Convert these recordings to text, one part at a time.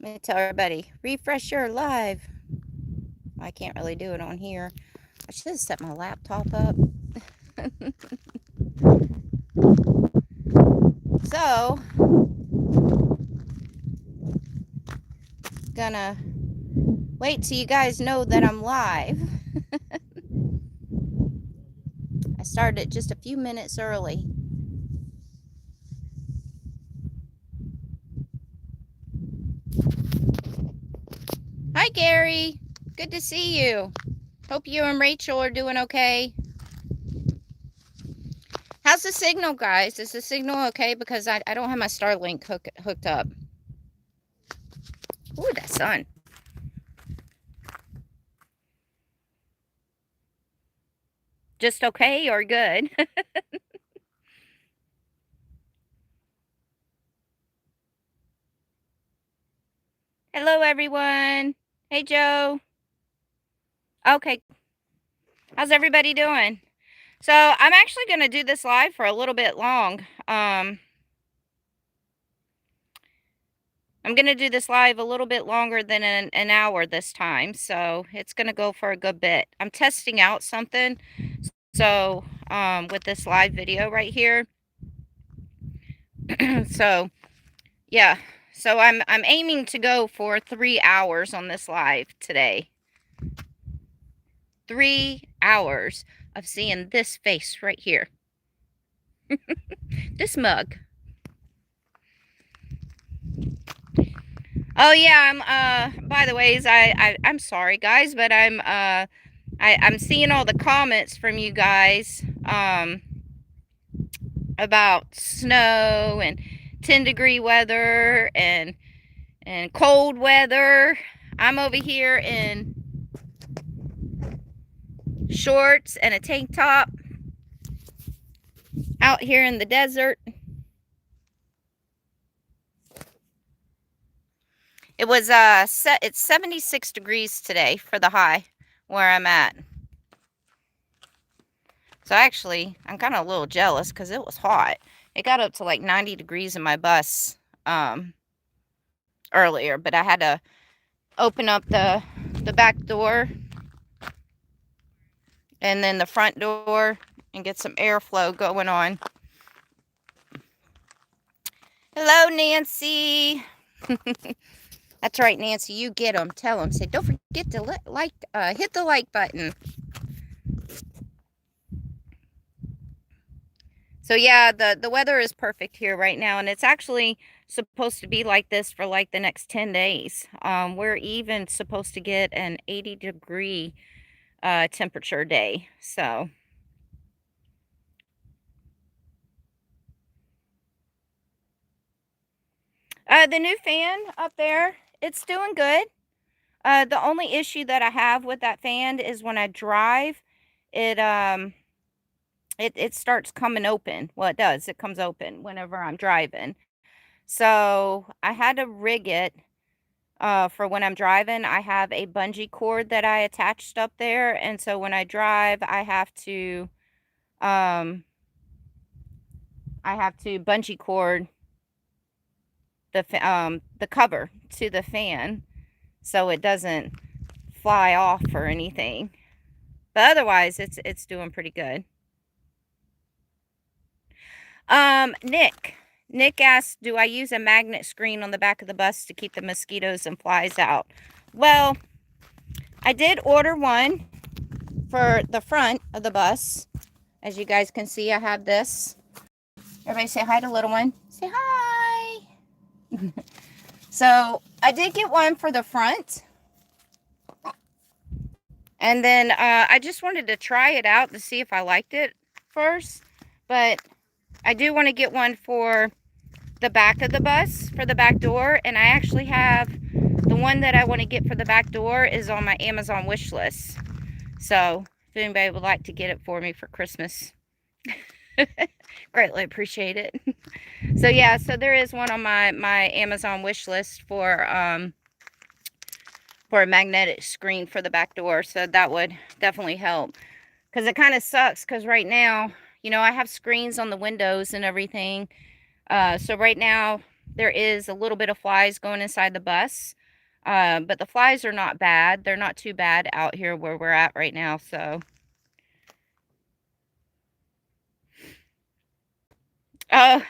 Let me tell everybody, refresh your live. I can't really do it on here. I should have set my laptop up. So, gonna wait till you guys know that I'm live. I started just a few minutes early. Hi, Gary. Good to see you. Hope you and Rachel are doing okay. How's the signal, guys? Is the signal okay? Because I don't have my Starlink hooked up. Ooh, that sun. Just okay or good? Hello, everyone. Hey, Joe. Okay. How's everybody doing? So I'm actually going to do this live for a little bit long. I'm going to do this live a little bit longer than an hour this time. So it's going to go for a good bit. I'm testing out something. So with this live video right here. So yeah. So I'm aiming to go for 3 hours on this live today. 3 hours of seeing this face right here. This mug. Oh yeah, by the ways, I'm sorry guys, but I'm seeing all the comments from you guys about snow and 10-degree weather and cold weather. I'm over here in shorts and a tank top out here in the desert. It was it's 76 degrees today for the high where I'm at. So actually, I'm kind of a little jealous because it was hot. It got up to like 90 degrees in my bus earlier, but I had to open up the back door and then the front door and get some airflow going on. Hello, Nancy. That's right, Nancy. You get them. Tell them. Say, don't forget to hit the like button. So yeah, the weather is perfect here right now, and it's actually supposed to be like this for like the next 10 days. We're even supposed to get an 80-degree temperature day. So the new fan up there, it's doing good. The only issue that I have with that fan is when I drive, it starts coming open. Well, it does. It comes open whenever I'm driving. So I had to rig it for when I'm driving. I have a bungee cord that I attached up there, and so when I drive, I have to bungee cord the cover to the fan so it doesn't fly off or anything. But otherwise, it's doing pretty good. Nick asked, do I use a magnet screen on the back of the bus to keep the mosquitoes and flies out? Well, I did order one for the front of the bus. As you guys can see, I have this. Everybody say hi to little one. Say hi. So I did get one for the front. And then I just wanted to try it out to see if I liked it first. But I do want to get one for the back of the bus, for the back door. And I actually have the one that I want to get for the back door is on my Amazon wish list. So if anybody would like to get it for me for Christmas, greatly appreciate it. So yeah, so there is one on my Amazon wish list for a magnetic screen for the back door. So that would definitely help, because it kind of sucks because right now, you know, I have screens on the windows and everything. So right now there is a little bit of flies going inside the bus. But the flies are not bad. They're not too bad out here where we're at right now, so. Oh,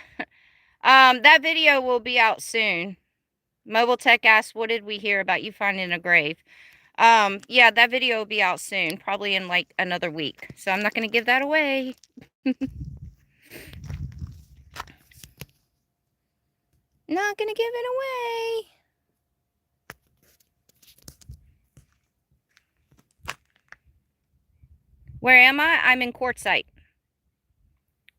that video will be out soon. Mobile Tech asked, what did we hear about you finding a grave? Yeah, that video will be out soon, probably in like another week. So I'm not going to give that away. Not going to give it away. Where am I? I'm in Quartzsite.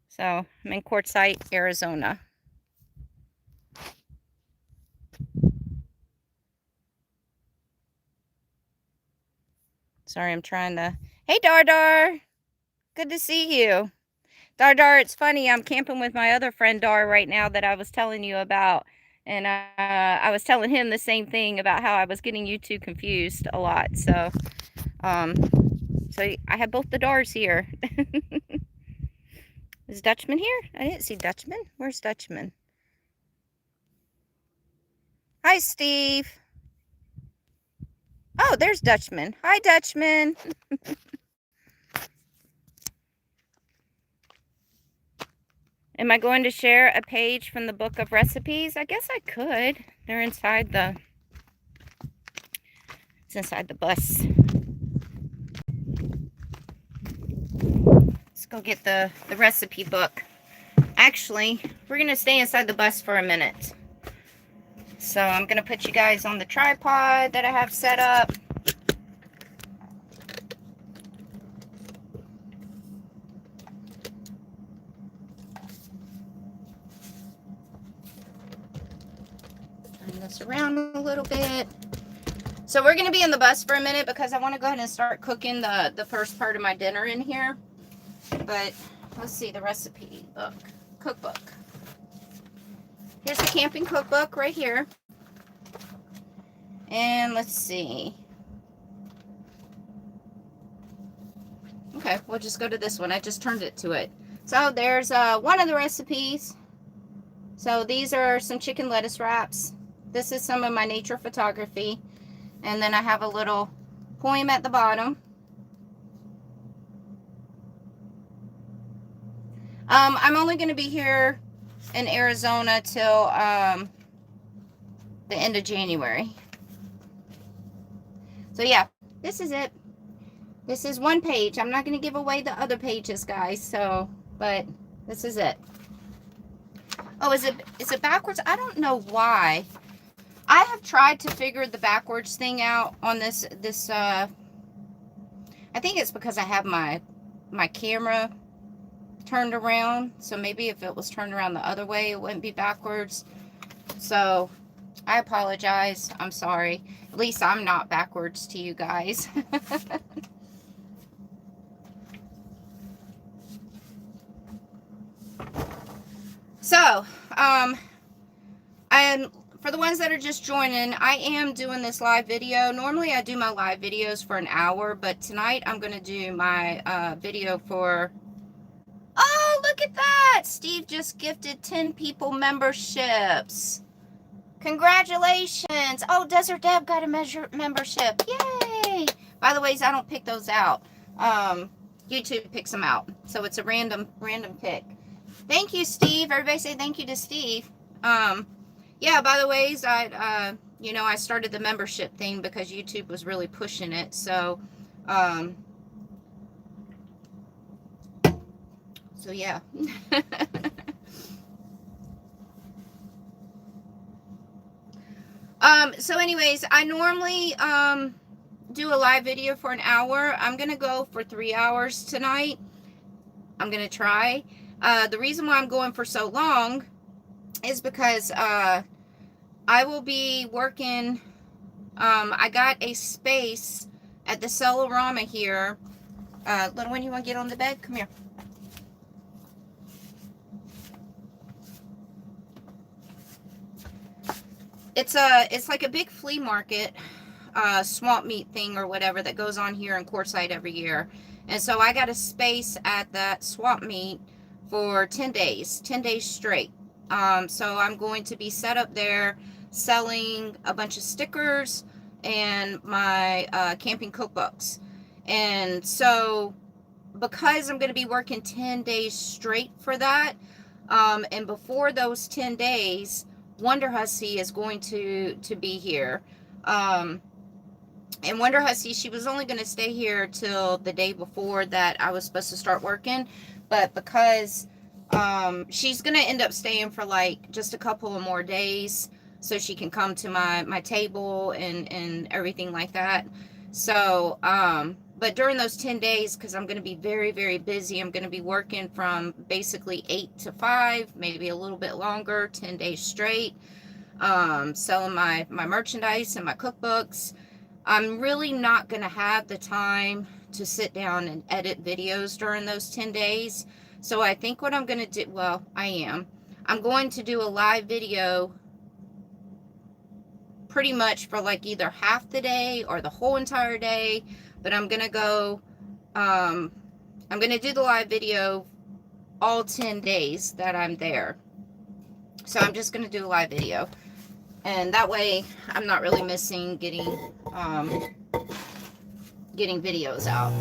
So I'm in Quartzsite, Arizona. Sorry, I'm trying to... Hey, Dar. Good to see you. Dar, it's funny. I'm camping with my other friend, Dar, right now that I was telling you about. And I was telling him the same thing about how I was getting you two confused a lot. So I have both the Dars here. Is Dutchman here? I didn't see Dutchman. Where's Dutchman? Hi, Steve. Oh, there's Dutchman. Hi, Dutchman. Am I going to share a page from the book of recipes? I guess I could. They're inside the... It's inside the bus. Let's go get the recipe book. Actually, we're going to stay inside the bus for a minute. So I'm going to put you guys on the tripod that I have set up. Turn this around a little bit. So we're going to be in the bus for a minute because I want to go ahead and start cooking the first part of my dinner in here. But let's see the recipe book, cookbook. Here's the camping cookbook right here. And let's see. Okay, we'll just go to this one. I just turned it to it. So there's one of the recipes. So these are some chicken lettuce wraps. This is some of my nature photography. And then I have a little poem at the bottom. I'm only going to be here in Arizona till the end of January. So yeah, this is it. This is one page. I'm not going to give away the other pages, guys. So, but this is it. Oh, is it backwards? I don't know why. I have tried to figure the backwards thing out on this I think it's because I have my camera turned around. So maybe if it was turned around the other way, it wouldn't be backwards. So I apologize. I'm sorry. At least I'm not backwards to you guys. So, and for the ones that are just joining, I am doing this live video. Normally I do my live videos for an hour, but tonight I'm going to do my video for... Oh, look at that! Steve just gifted 10 people memberships. Congratulations! Oh, Desert Deb got a membership. Yay! By the way, I don't pick those out. YouTube picks them out. So it's a random pick. Thank you, Steve. Everybody say thank you to Steve. Yeah, by the way, I started the membership thing because YouTube was really pushing it. So, yeah. So anyways, I normally, do a live video for an hour. I'm going to go for 3 hours tonight. I'm going to try. The reason why I'm going for so long is because, I will be working, I got a space at the Celarama here. Little one, you want to get on the bed? Come here. It's like a big flea market, swamp meet thing or whatever that goes on here in Quartzsite every year. And so I got a space at that swamp meet for 10 days straight. So I'm going to be set up there selling a bunch of stickers and my camping cookbooks. And so because I'm going to be working 10 days straight for that, and before those 10 days, Wonder Hussy is going to be here. And Wonder Hussy, she was only going to stay here till the day before that I was supposed to start working. But because she's going to end up staying for like just a couple of more days so she can come to my table and everything like that. So, but during those 10 days, because I'm going to be very, very busy, I'm going to be working from basically 8 to 5, maybe a little bit longer, 10 days straight, selling my merchandise and my cookbooks. I'm really not going to have the time to sit down and edit videos during those 10 days. So I think what I'm going to do, well, I'm going to do a live video pretty much for like either half the day or the whole entire day. But I'm going to go, I'm going to do the live video all 10 days that I'm there. So I'm just going to do a live video. And that way I'm not really missing getting videos out.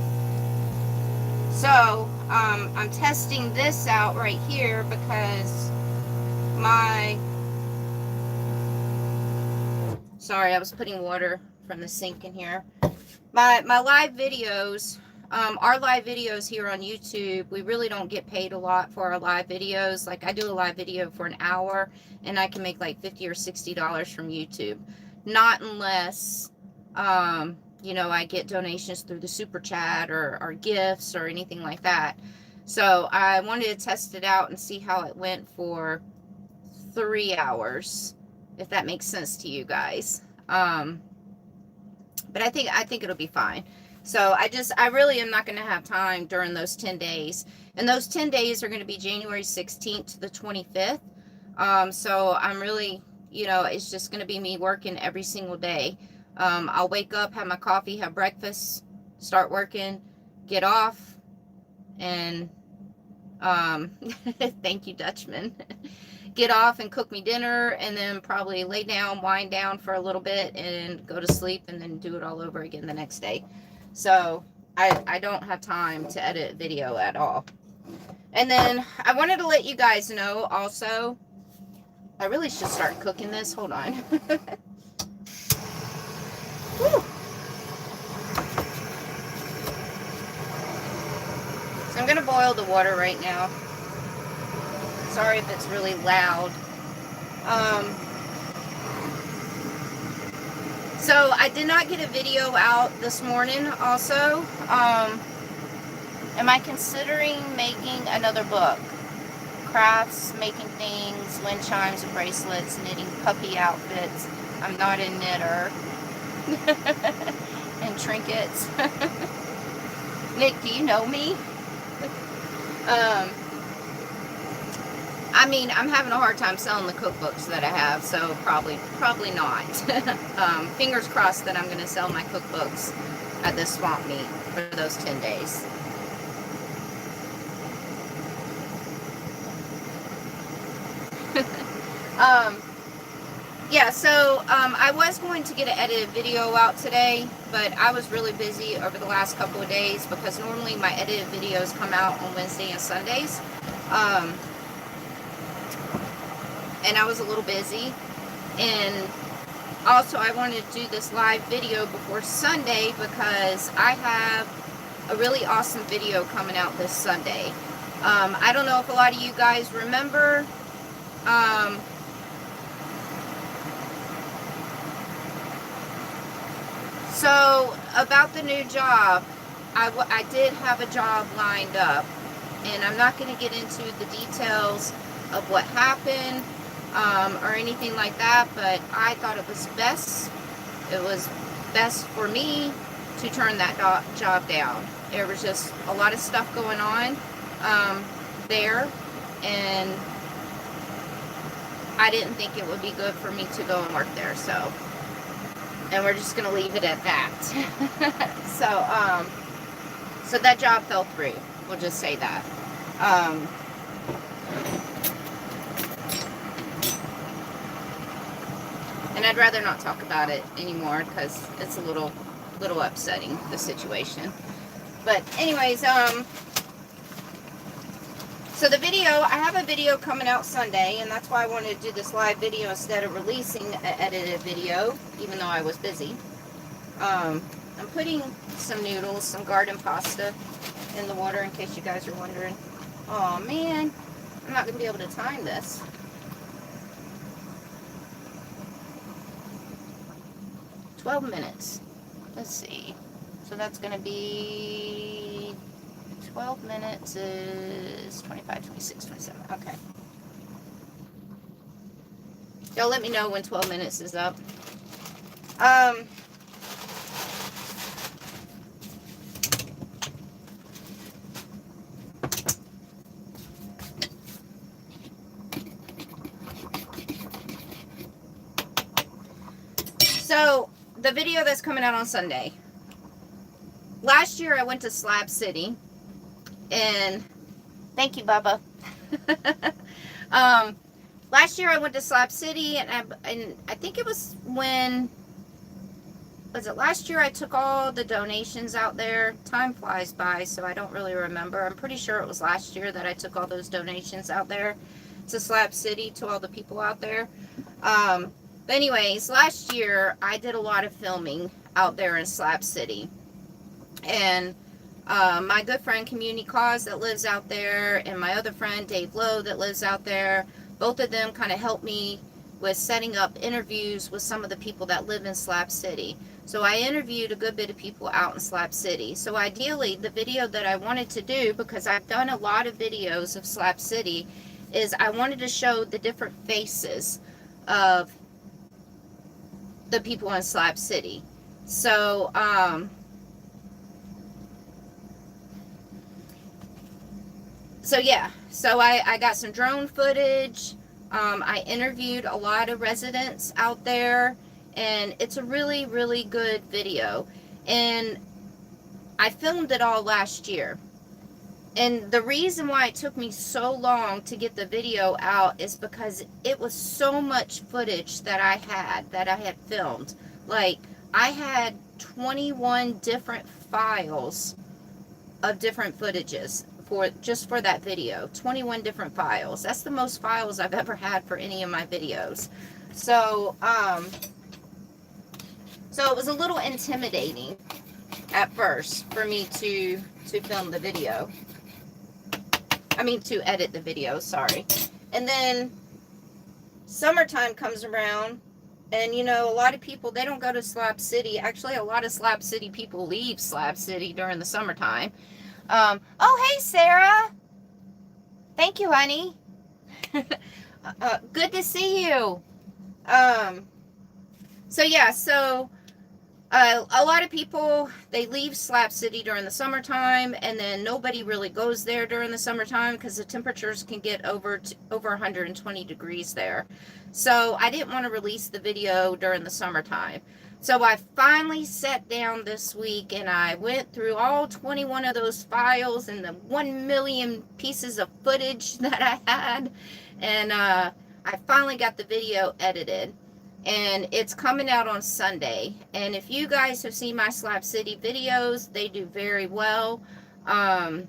So I'm testing this out right here because sorry, I was putting water from the sink in here. My live videos, our live videos here on YouTube, we really don't get paid a lot for our live videos. Like I do a live video for an hour and I can make like $50 or $60 from YouTube. Not unless, you know, I get donations through the super chat or gifts or anything like that. So I wanted to test it out and see how it went for 3 hours, if that makes sense to you guys. But I think it'll be fine. So I really am not going to have time during those 10 days. And those 10 days are going to be January 16th to the 25th. So I'm really, you know, it's just going to be me working every single day. I'll wake up, have my coffee, have breakfast, start working, get off, and thank you, Dutchman. Get off and cook me dinner, and then probably lay down, wind down for a little bit, and go to sleep, and then do it all over again the next day. So I don't have time to edit video at all. And then I wanted to let you guys know also, I really should start cooking this. Hold on. Whew. So I'm going to boil the water right now. Sorry if it's really loud. So I did not get a video out this morning also. Am I considering making another book? Crafts, making things, wind chimes and bracelets, knitting puppy outfits. I'm not a knitter. And trinkets. Nick, do you know me? I mean, I'm having a hard time selling the cookbooks that I have, so probably not. Fingers crossed that I'm going to sell my cookbooks at this swamp meet for those 10 days. Yeah, so I was going to get an edited video out today, but I was really busy over the last couple of days because normally my edited videos come out on Wednesday and Sundays. And I was a little busy. And also I wanted to do this live video before Sunday because I have a really awesome video coming out this Sunday. I don't know if a lot of you guys remember. So about the new job, I did have a job lined up, and I'm not going to get into the details of what happened or anything like that, but I thought it was best for me to turn that job down. There was just a lot of stuff going on there, and I didn't think it would be good for me to go and work there, so. And we're just going to leave it at that. So that job fell through. We'll just say that. And I'd rather not talk about it anymore because it's a little upsetting, the situation. But anyways, so the video, I have a video coming out Sunday, and that's why I wanted to do this live video instead of releasing an edited video, even though I was busy. I'm putting some noodles, some garden pasta in the water in case you guys are wondering. Oh man, I'm not going to be able to time this. "12 minutes. Let's see. So that's going to be 12 minutes is 25, 26, 27. Okay. Y'all let me know when 12 minutes is up. So, the video that's coming out on Sunday. Last year I went to Slab City, and thank you, Bubba. Last year I went to Slab City, and I think it was when, was it last year I took all the donations out there? Time flies by, so I don't really remember. I'm pretty sure it was last year that I took all those donations out there to Slab City, to all the people out there. But anyways, last year I did a lot of filming out there in Slab City. And my good friend Community Cause that lives out there, and my other friend Dave Lowe that lives out there, both of them kind of helped me with setting up interviews with some of the people that live in Slab City. So I interviewed a good bit of people out in Slab City. So ideally, the video that I wanted to do, because I've done a lot of videos of Slab City, is I wanted to show the different faces of the people in Slab City. So, yeah, so I got some drone footage. I interviewed a lot of residents out there, and it's a really, really good video. And I filmed it all last year. And the reason why it took me so long to get the video out is because it was so much footage that I had filmed. Like, I had 21 different files of different footages just for that video. 21 different files. That's the most files I've ever had for any of my videos. So, so it was a little intimidating at first for me to film the video. I mean, to edit the video, sorry. And then summertime comes around, and you know, a lot of people, they don't go to Slab City. Actually, a lot of Slab City people leave Slab City during the summertime. Oh, hey, Sarah. Thank you, honey. Good to see you. So yeah, so a lot of people, they leave Slab City during the summertime, and then nobody really goes there during the summertime because the temperatures can get over 120 degrees there. So I didn't want to release the video during the summertime. So I finally sat down this week, and I went through all 21 of those files and the 1 million pieces of footage that I had, and I finally got the video edited. And it's coming out on Sunday. And if you guys have seen my Slab City videos, they do very well. And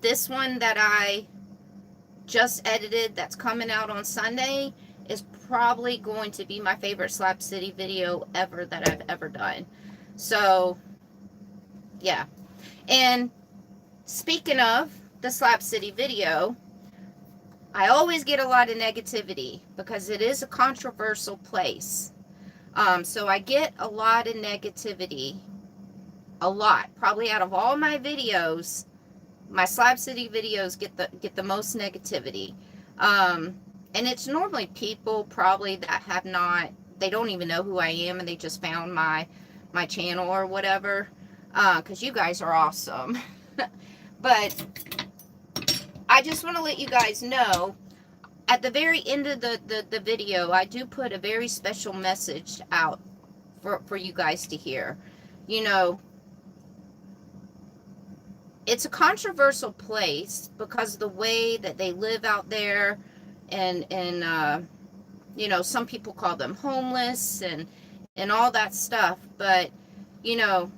this one that I just edited that's coming out on Sunday is probably going to be my favorite Slab City video ever that I've ever done. So, yeah. And speaking of the Slab City video, I always get a lot of negativity because it is a controversial place. So I get a lot of negativity. A lot. Probably out of all my videos, my Slab City videos get the most negativity. And it's normally people probably that have not, they don't even know who I am, and they just found my channel or whatever. Because you guys are awesome. But I just want to let you guys know, at the very end of the video, I do put a very special message out for you guys to hear. You know, it's a controversial place because of the way that they live out there, and you know, some people call them homeless and all that stuff. But, you know,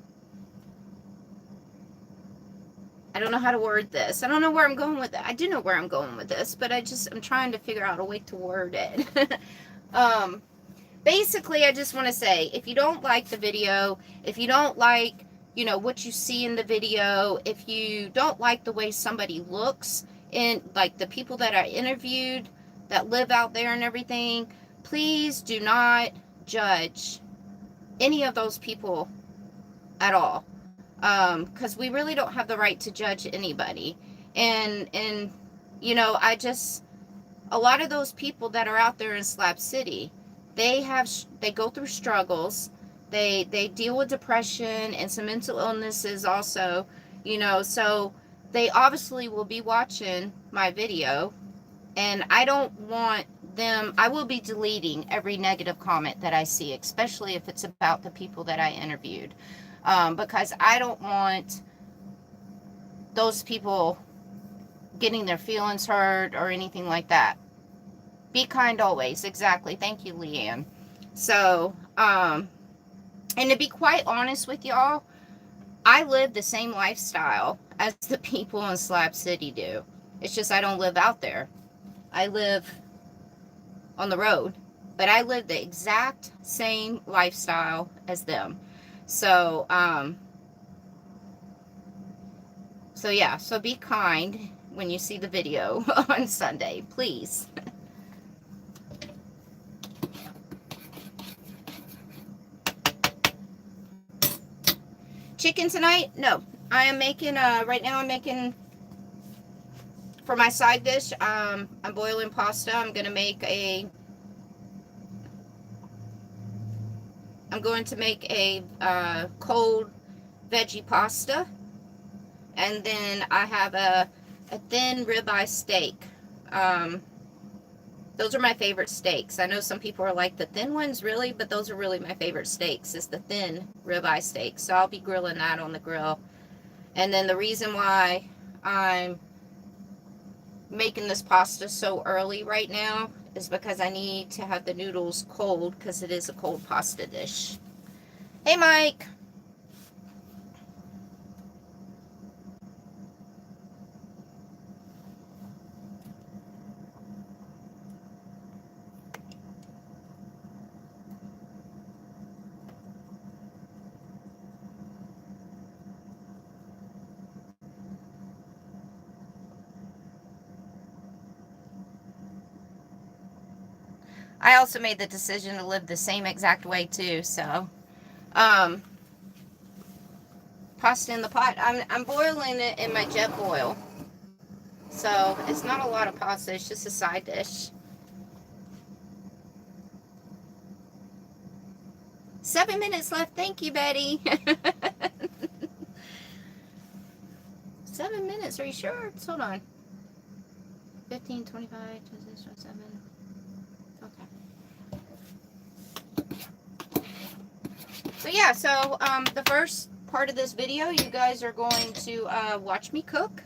I don't know how to word this. I don't know where I'm going with it. I do know where I'm going with this, but I'm trying to figure out a way to word it. Basically, I just want to say, if you don't like the video, if you don't like, you know, what you see in the video, if you don't like the way somebody looks, and like the people that I interviewed that live out there and everything, please do not judge any of those people at all. Because we really don't have the right to judge anybody. And you know, a lot of those people that are out there in Slab City, they go through struggles. They deal with depression and some mental illnesses also, you know, so they obviously will be watching my video, and I don't want them. I will be deleting every negative comment that I see, especially if it's about the people that I interviewed, because I don't want those people getting their feelings hurt or anything like that. Be kind always. Exactly. Thank you, Leanne. So, and to be quite honest with y'all, I live the same lifestyle as the people in Slab City do. It's just I don't live out there. I live on the road, but I live the exact same lifestyle as them. So, so yeah, so be kind when you see the video on Sunday, please. Chicken tonight? No. I am making, right now I'm making, for my side dish, I'm boiling pasta. I'm going to make a cold veggie pasta. And then I have a thin ribeye steak. Those are my favorite steaks. I know some people are like, the thin ones, really? But those are really my favorite steaks, is the thin ribeye steak. So I'll be grilling that on the grill. And then the reason why I'm making this pasta so early right now is because I need to have the noodles cold, because it is a cold pasta dish. Hey, Mike. I also made the decision to live the same exact way too, so pasta in the pot. I'm boiling it in my jet boil. So it's not a lot of pasta, it's just a side dish. 7 minutes left. Thank you, Betty. 7 minutes, are you sure? Hold on. 15, 25, 26, 27. Okay. So yeah, so the first part of this video, you guys are going to watch me cook.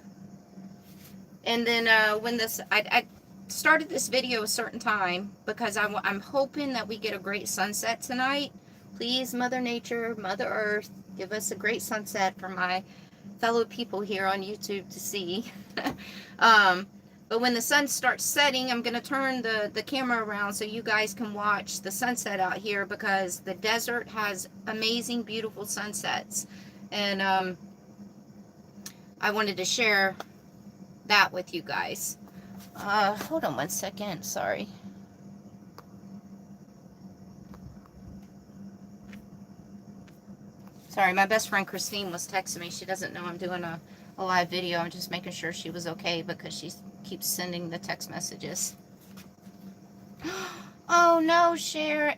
And then when I started this video a certain time because I'm hoping that we get a great sunset tonight. Please, Mother Nature, Mother Earth, give us a great sunset for my fellow people here on YouTube to see. But when the sun starts setting, I'm going to turn the camera around so you guys can watch the sunset out here, because the desert has amazing, beautiful sunsets. And I wanted to share that with you guys. Hold on 1 second. Sorry. Sorry, my best friend Christine was texting me. She doesn't know I'm doing a live video. I'm just making sure she was okay because she keeps sending the text messages. Oh no, Sharon.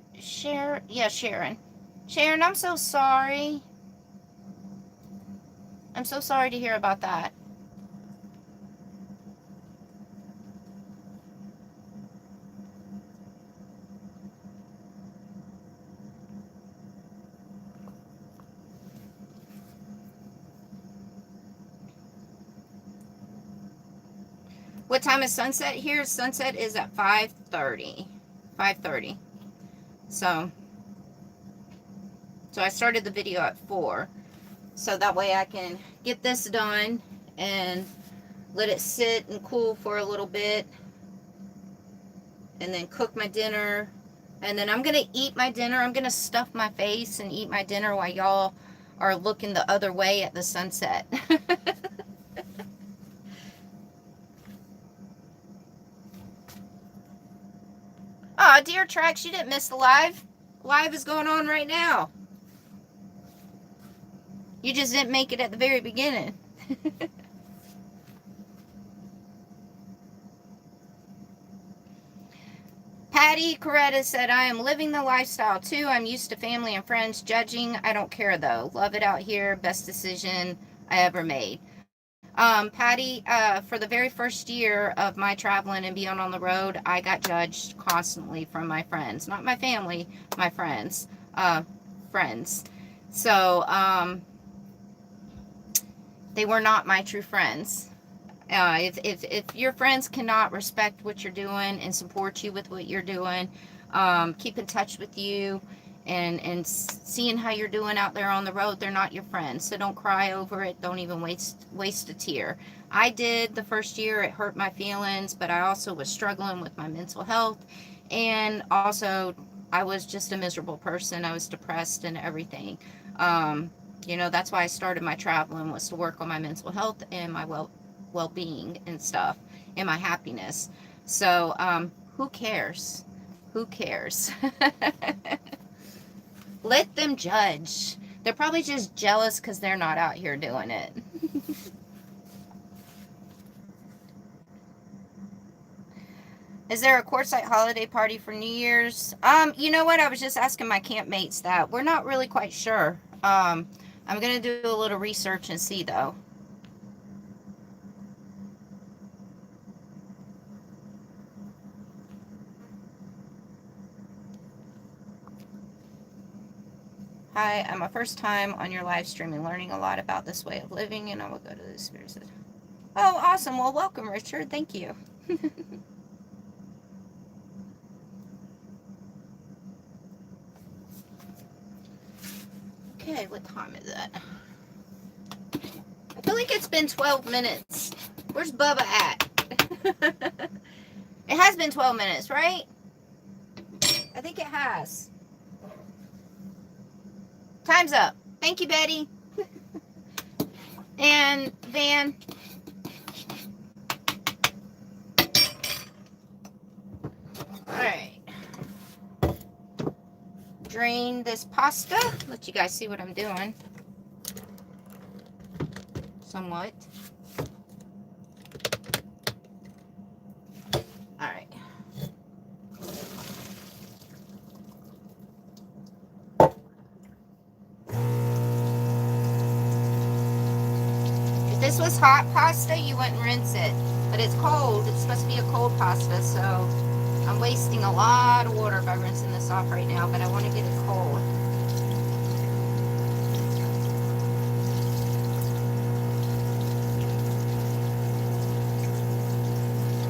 Yeah, Sharon. Sharon, I'm so sorry. I'm so sorry to hear about that. What time is sunset here? Sunset is at 5:30. 5:30. So I started the video at 4. So that way I can get this done and let it sit and cool for a little bit. And then cook my dinner. And then I'm going to eat my dinner. I'm going to stuff my face and eat my dinner while y'all are looking the other way at the sunset. Aw, dear Trax, you didn't miss the live. Live is going on right now. You just didn't make it at the very beginning. Patty Coretta said, I am living the lifestyle too. I'm used to family and friends judging. I don't care though. Love it out here. Best decision I ever made. Patty, for the very first year of my traveling and being on the road, I got judged constantly from my friends. Not my family, my friends. Friends. So, they were not my true friends. If your friends cannot respect what you're doing and support you with what you're doing, keep in touch with you and seeing how you're doing out there on the road, they're not your friends. So don't cry over it. Don't even waste a tear. I did the first year. It hurt my feelings, but I also was struggling with my mental health, and also I was just a miserable person. I was depressed and everything. You know, that's why I started my traveling, was to work on my mental health and my well-being and stuff, and my happiness. So who cares? Who cares? Let them judge. They're probably just jealous because they're not out here doing it. Is there a Quartzsite holiday party for New Year's? You know what? I was just asking my campmates that. We're not really quite sure. I'm going to do a little research and see, though. Hi, I'm a first time on your live stream and learning a lot about this way of living, and I will go to the spirit. Oh, awesome. Well, welcome, Richard. Thank you. Okay, what time is it? I feel like it's been 12 minutes. Where's Bubba at? It has been 12 minutes, right? I think it has. Time's up. Thank you, Betty. And Van. Alright. Drain this pasta. Let you guys see what I'm doing. Somewhat. Alright. If this was hot pasta, you wouldn't rinse it. But it's cold. It's supposed to be a cold pasta, so I'm wasting a lot of water by rinsing this off right now, but I want to get it cold.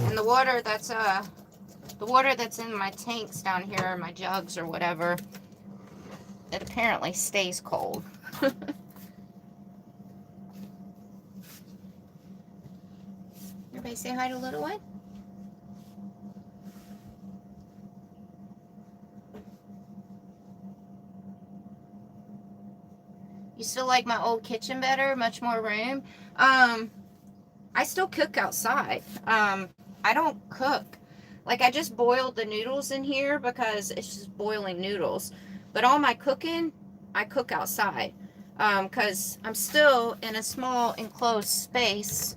And the water that's in my tanks down here, my jugs or whatever, it apparently stays cold. Everybody say hi to little one. You still like my old kitchen better? Much more room? I still cook outside. I don't cook. Like, I just boiled the noodles in here because it's just boiling noodles. But all my cooking, I cook outside. Because I'm still in a small enclosed space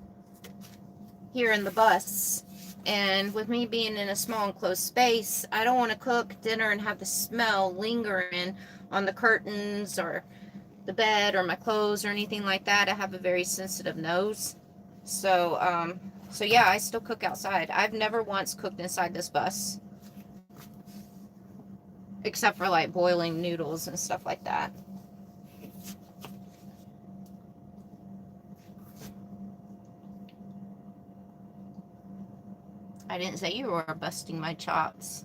here in the bus. And with me being in a small enclosed space, I don't want to cook dinner and have the smell lingering on the curtains or the bed or my clothes or anything like that. I have a very sensitive nose. So yeah, I still cook outside. I've never once cooked inside this bus. Except for like boiling noodles and stuff like that. I didn't say you were busting my chops.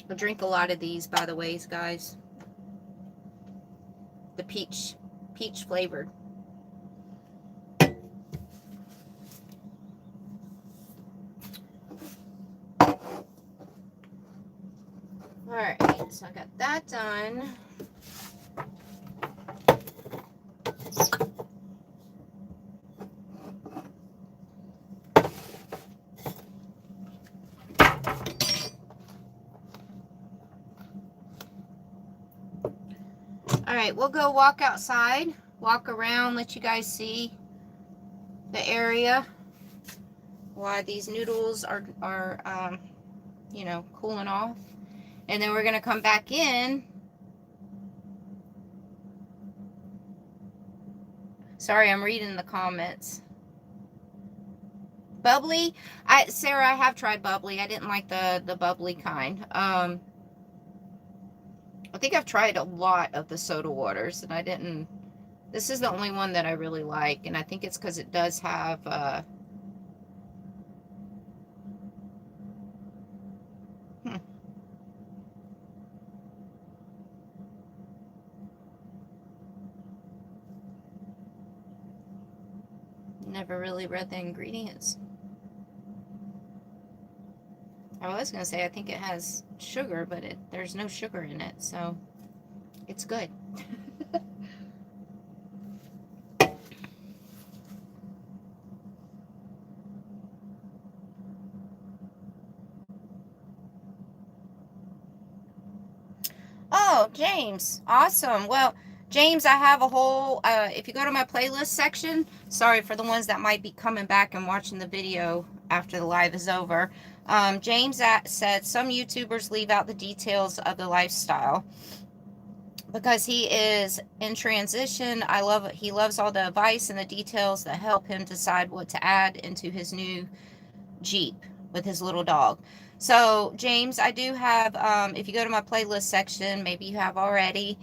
I drink a lot of these, by the way, guys. The peach flavored. Alright, so I got that done. Alright, we'll go walk outside, walk around, let you guys see the area while these noodles are you know, cooling off. And then we're going to come back in. Sorry, I'm reading the comments. Bubbly? Sarah, I have tried bubbly. I didn't like the bubbly kind. I think I've tried a lot of the soda waters, and I didn't. This is the only one that I really like, and I think it's because it does have Never really read the ingredients. I was going to say I think it has sugar, but there's no sugar in it, so it's good. Oh, James. Awesome. Well, James, I have a whole, if you go to my playlist section, sorry for the ones that might be coming back and watching the video after the live is over. James said some YouTubers leave out the details of the lifestyle because he is in transition. He loves all the advice and the details that help him decide what to add into his new Jeep with his little dog. So, James, I do have, if you go to my playlist section, maybe you have already,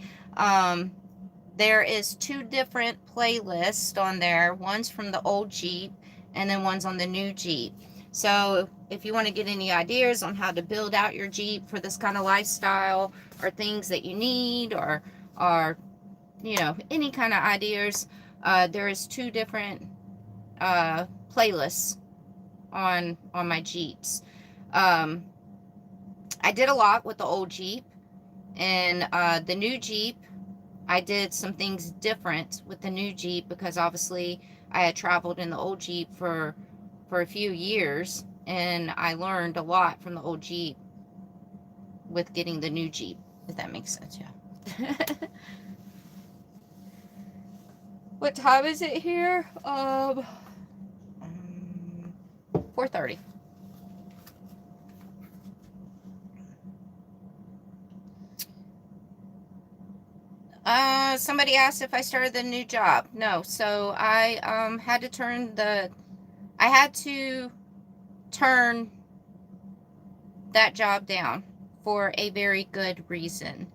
there is 2 different playlists on there. One's from the old Jeep, and then one's on the new Jeep. So, if you want to get any ideas on how to build out your Jeep for this kind of lifestyle, or things that you need, or you know, any kind of ideas, there is 2 different playlists on my Jeeps. I did a lot with the old Jeep, and the new Jeep, I did some things different with the new Jeep because obviously I had traveled in the old Jeep for a few years, and I learned a lot from the old Jeep with getting the new Jeep, if that makes sense. Yeah. What time is it here? 4:30. Somebody asked if I started the new job. No, so I had to turn that job down for a very good reason.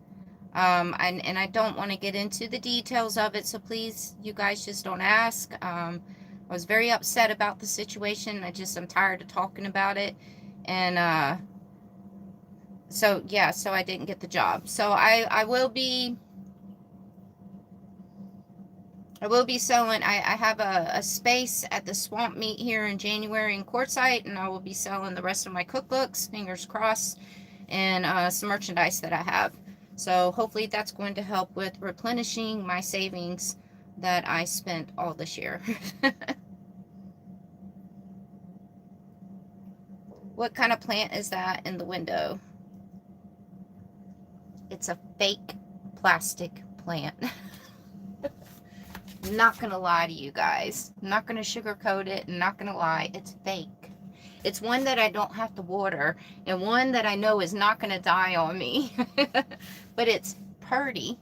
And I don't want to get into the details of it, so please, you guys just don't ask. I was very upset about the situation. I'm tired of talking about it. And so yeah, so I didn't get the job. So I will be selling. I have a space at the swamp meet here in January in Quartzsite, and I will be selling the rest of my cookbooks, fingers crossed, and some merchandise that I have. So hopefully that's going to help with replenishing my savings that I spent all this year. What kind of plant is that in the window? It's a fake plastic plant. Not gonna lie to you guys. I'm not gonna sugarcoat it. I'm not gonna lie. It's fake. It's one that I don't have to water, and one that I know is not gonna die on me. But it's pretty.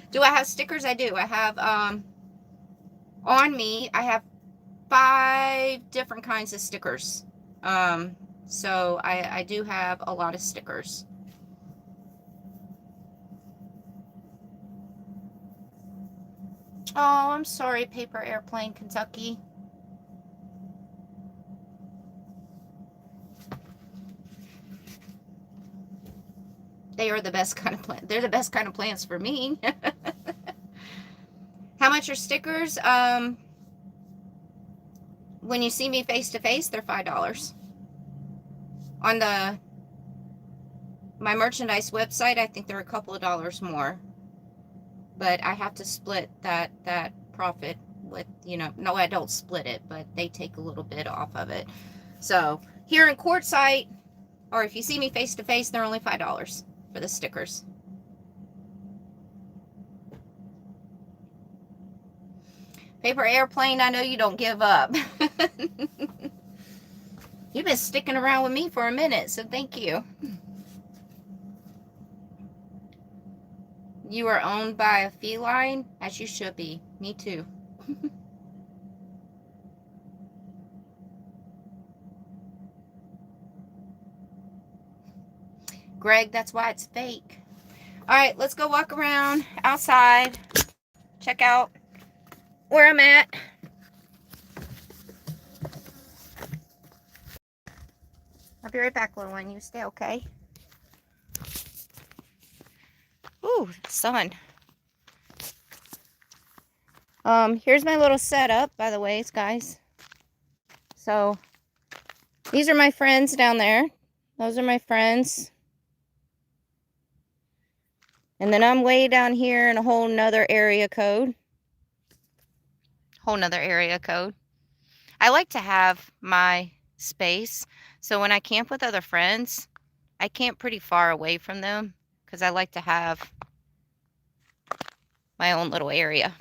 Do I have stickers? I do. I have on me. I have 5 different kinds of stickers. So I do have a lot of stickers. Oh, I'm sorry, Paper Airplane, Kentucky. they are the best kind of plant. They're the best kind of plants for me. How much are stickers? When you see me face to face, they're $5. On my merchandise website, I think they're a couple of dollars more. But I have to split that profit with, you know, no, I don't split it, but they take a little bit off of it. So here in Quartzsite, or if you see me face to face, they're only $5 for the stickers. Paper airplane, I know you don't give up. You've been sticking around with me for a minute, so thank you. You are owned by a feline, as you should be. Me too. Greg, that's why it's fake. All right, let's go walk around outside. Check out where I'm at. I'll be right back, little one. You stay okay? Ooh, sun. Here's my little setup, by the way, guys. So, these are my friends down there. Those are my friends. And then I'm way down here in a whole nother area code. I like to have my space. So when I camp with other friends, I camp pretty far away from them because I like to have my own little area.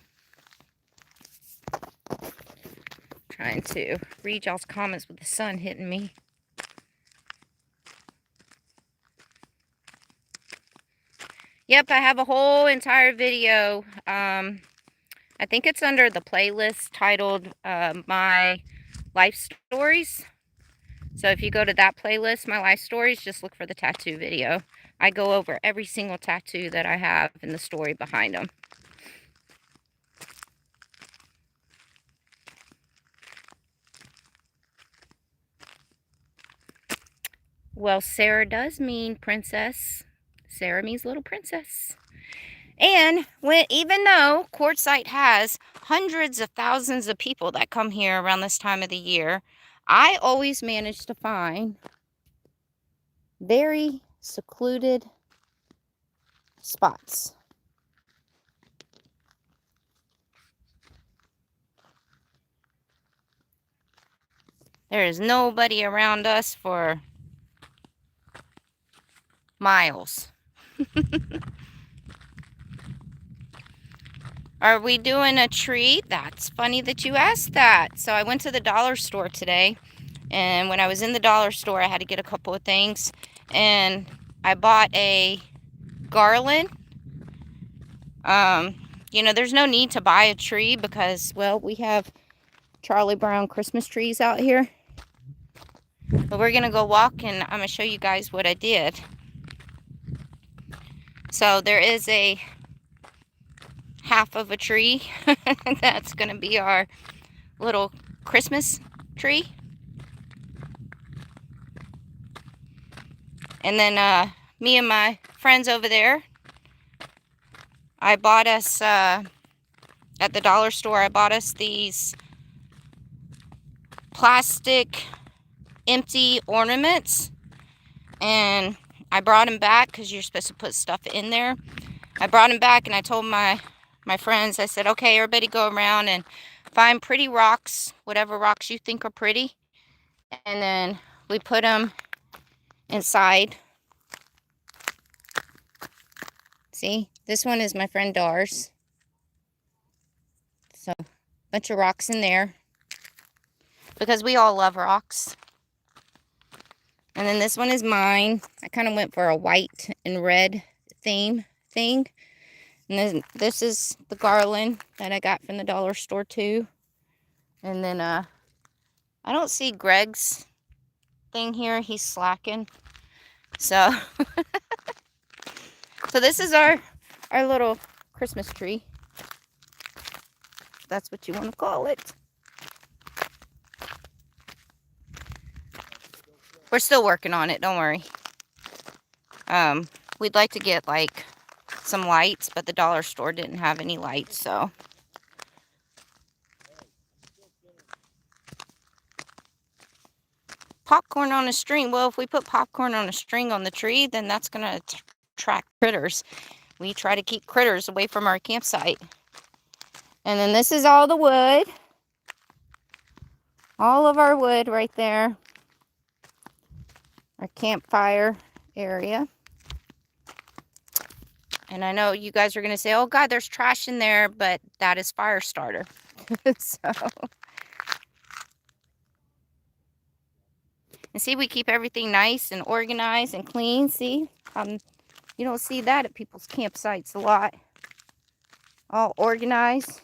Trying to read y'all's comments with the sun hitting me. Yep, I have a whole entire video. I think it's under the playlist titled My Life Stories. So if you go to that playlist, My Life Stories, just look for the tattoo video. I go over every single tattoo that I have and the story behind them. Well, Sarah does mean princess. Sarah means little princess. And even though Quartzsite has hundreds of thousands of people that come here around this time of the year, I always manage to find very secluded spots. There is nobody around us for miles. Are we doing a tree? That's funny that you asked that. So I went to the dollar store today, and when I was in the dollar store, I had to get a couple of things, and I bought a garland. You know, there's no need to buy a tree because, well, we have Charlie Brown Christmas trees out here. But we're going to go walk, and I'm going to show you guys what I did. So there is a half of a tree. That's going to be our little Christmas tree. And then me and my friends over there, I bought us, at the dollar store, I bought us these plastic empty ornaments. And I brought them back because you're supposed to put stuff in there. I brought them back and I told my friends, I said, okay, everybody go around and find pretty rocks, whatever rocks you think are pretty. And then we put them inside. See, this one is my friend Dar's. So, a bunch of rocks in there. Because we all love rocks. And then this one is mine. I kind of went for a white and red theme thing. And then this is the garland that I got from the dollar store too. And then I don't see Greg's thing here. He's slacking. So so this is our little Christmas tree. That's what you want to call it. We're still working on it, don't worry. we'd like to get like some lights, but the dollar store didn't have any lights, so. Popcorn on a string. Well, if we put popcorn on a string on the tree, then that's going to attract critters. We try to keep critters away from our campsite. And then this is all the wood. All of our wood right there. Our campfire area. And I know you guys are going to say, oh God, there's trash in there, but that is fire starter. So. And see, we keep everything nice and organized and clean. See, you don't see that at people's campsites a lot. All organized.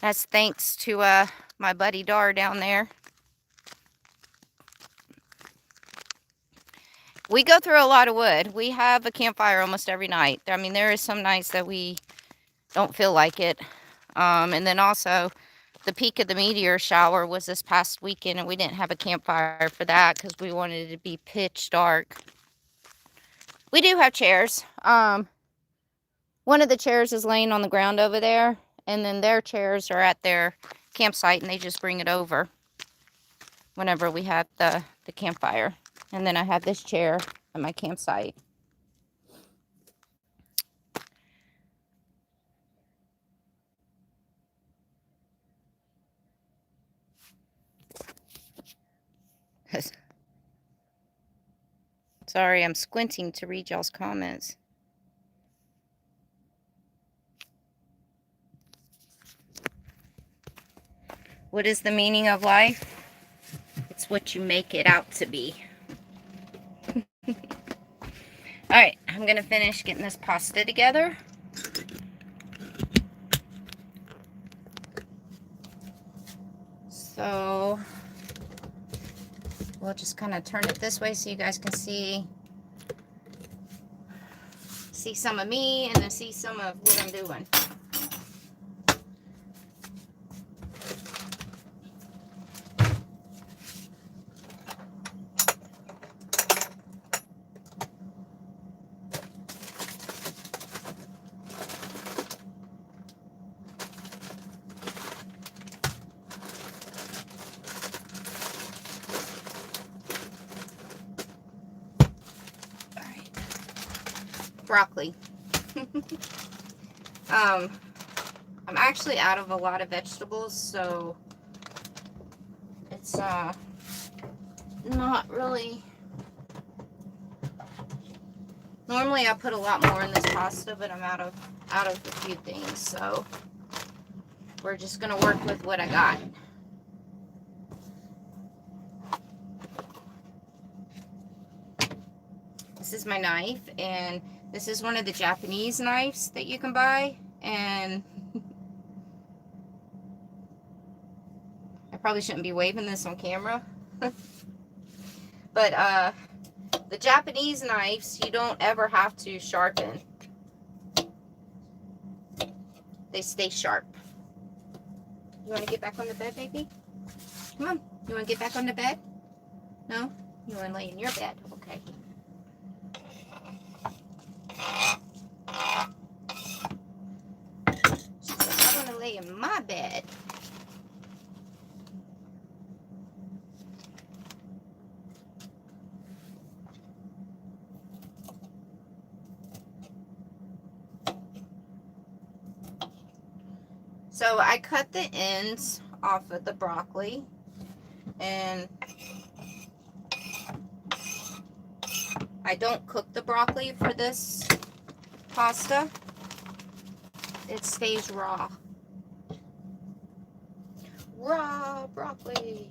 That's thanks to my buddy Dar down there. We go through a lot of wood. We have a campfire almost every night. I mean, there is some nights that we don't feel like it. And then also, the peak of the meteor shower was this past weekend, and we didn't have a campfire for that because we wanted it to be pitch dark. We do have chairs. One of the chairs is laying on the ground over there, and then their chairs are at their campsite, and they just bring it over whenever we have the campfire. And then I have this chair at my campsite. Sorry, I'm squinting to read y'all's comments. What is the meaning of life? It's what you make it out to be. Alright, I'm going to finish getting this pasta together. So, we'll just kind of turn it this way so you guys can see some of me and then see some of what I'm doing. Broccoli. I'm actually out of a lot of vegetables, so it's not really. Normally I put a lot more in this pasta, but I'm out of a few things, so we're just gonna work with what I got. This is my knife, and this is one of the Japanese knives that you can buy, and I probably shouldn't be waving this on camera. But the Japanese knives, you don't ever have to sharpen. They stay sharp. You want to get back on the bed, baby? Come on. You want to get back on the bed? No? You want to lay in your bed? Okay. She said, I want to lay in my bed. So I cut the ends off of the broccoli, and I don't cook the broccoli for this pasta. It stays raw. Raw broccoli.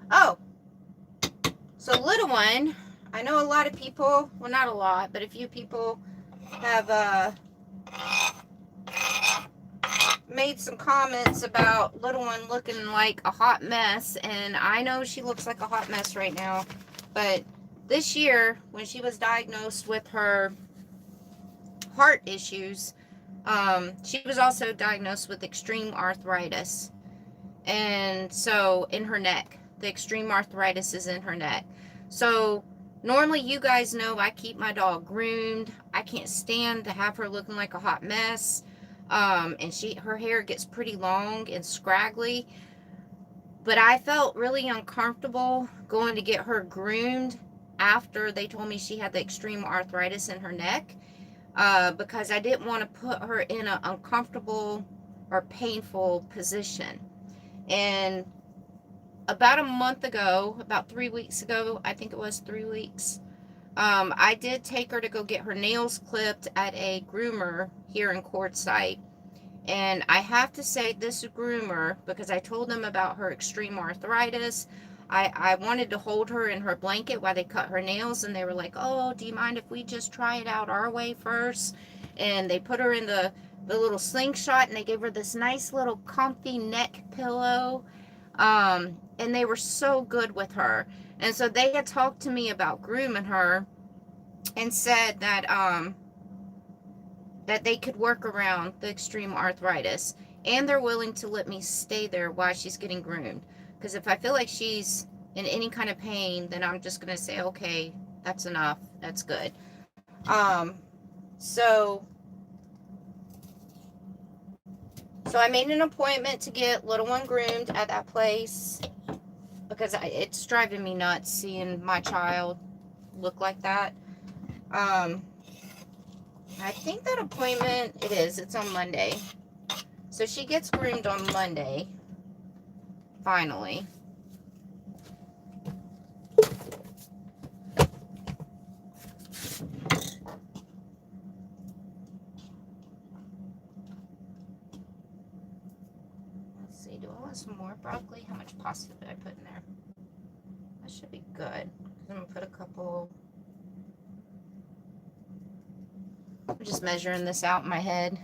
Oh, so little one, I know a lot of people, well not a lot, but a few people have made some comments about little one looking like a hot mess, and I know she looks like a hot mess right now, but this year when she was diagnosed with her heart issues, she was also diagnosed with extreme arthritis, and so in her neck, the extreme arthritis is in her neck. So normally, you guys know I keep my dog groomed. I can't stand to have her looking like a hot mess. And her hair gets pretty long and scraggly. But I felt really uncomfortable going to get her groomed after they told me she had the extreme arthritis in her neck, because I didn't want to put her in an uncomfortable or painful position. And about a month ago, about 3 weeks ago, I think it was 3 weeks, I did take her to go get her nails clipped at a groomer here in Quartzsite. And I have to say, this groomer, because I told them about her extreme arthritis, I wanted to hold her in her blanket while they cut her nails, and they were like, oh, do you mind if we just try it out our way first? And they put her in the little slingshot, and they gave her this nice little comfy neck pillow. And they were so good with her. And so they had talked to me about grooming her and said that that they could work around the extreme arthritis, and they're willing to let me stay there while she's getting groomed. Because if I feel like she's in any kind of pain, then I'm just going to say, okay, that's enough. That's good. So I made an appointment to get little one groomed at that place, because it's driving me nuts seeing my child look like that. I think that appointment, it's on Monday. So she gets groomed on Monday, finally. Let's see, do I want some more broccoli? How much pasta did I put in there? That should be good. I'm going to put a couple. I'm just measuring this out in my head.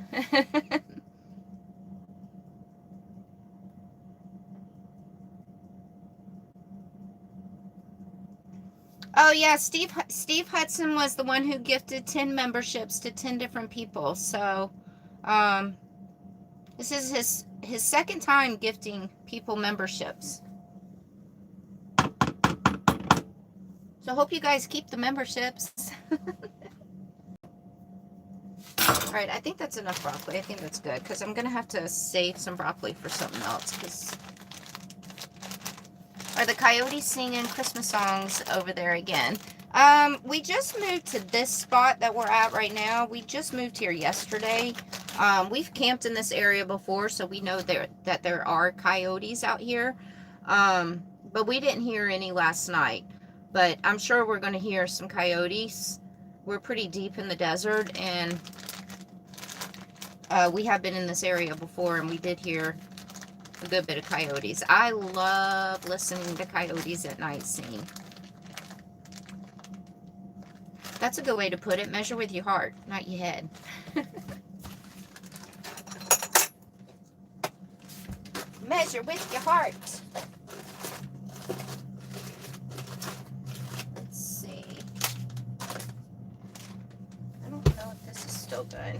Oh yeah, Steve Hudson was the one who gifted 10 memberships to 10 different people. So this is his second time gifting people memberships. So I hope you guys keep the memberships. Alright, I think that's enough broccoli. I think that's good, because I'm going to have to save some broccoli for something else. Are the coyotes singing Christmas songs over there again? We just moved to this spot that we're at right now. We just moved here yesterday. We've camped in this area before, so we know that there are coyotes out here. But we didn't hear any last night. But I'm sure we're going to hear some coyotes. We're pretty deep in the desert, and we have been in this area before, and we did hear a good bit of coyotes. I love listening to coyotes at night sing. That's a good way to put it. Measure with your heart, not your head. Measure with your heart. Let's see. I don't know if this is still good.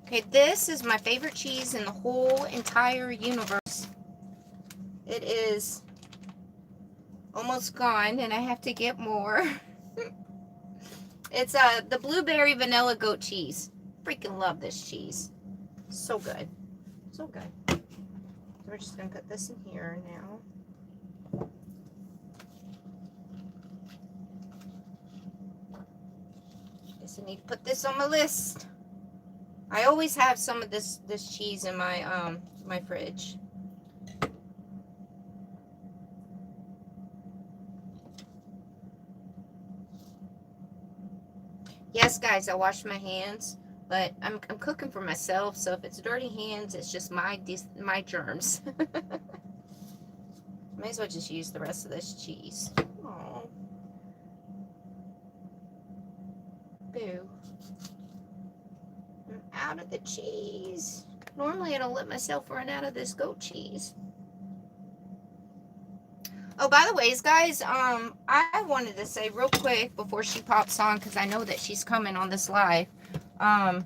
Okay, this is my favorite cheese in the whole entire universe. It is almost gone, and I have to get more. It's the blueberry vanilla goat cheese. Freaking love this cheese. So good. So good. So we're just going to put this in here now. Guess I need to put this on my list. I always have some of this cheese in my my fridge. Yes, guys, I wash my hands, but I'm cooking for myself, so if it's dirty hands, it's just my germs. May as well just use the rest of this cheese. Aww. Boo. I'm out of the cheese. Normally I don't let myself run out of this goat cheese. Oh, by the ways, guys, I wanted to say real quick before she pops on, because I know that she's coming on this live. My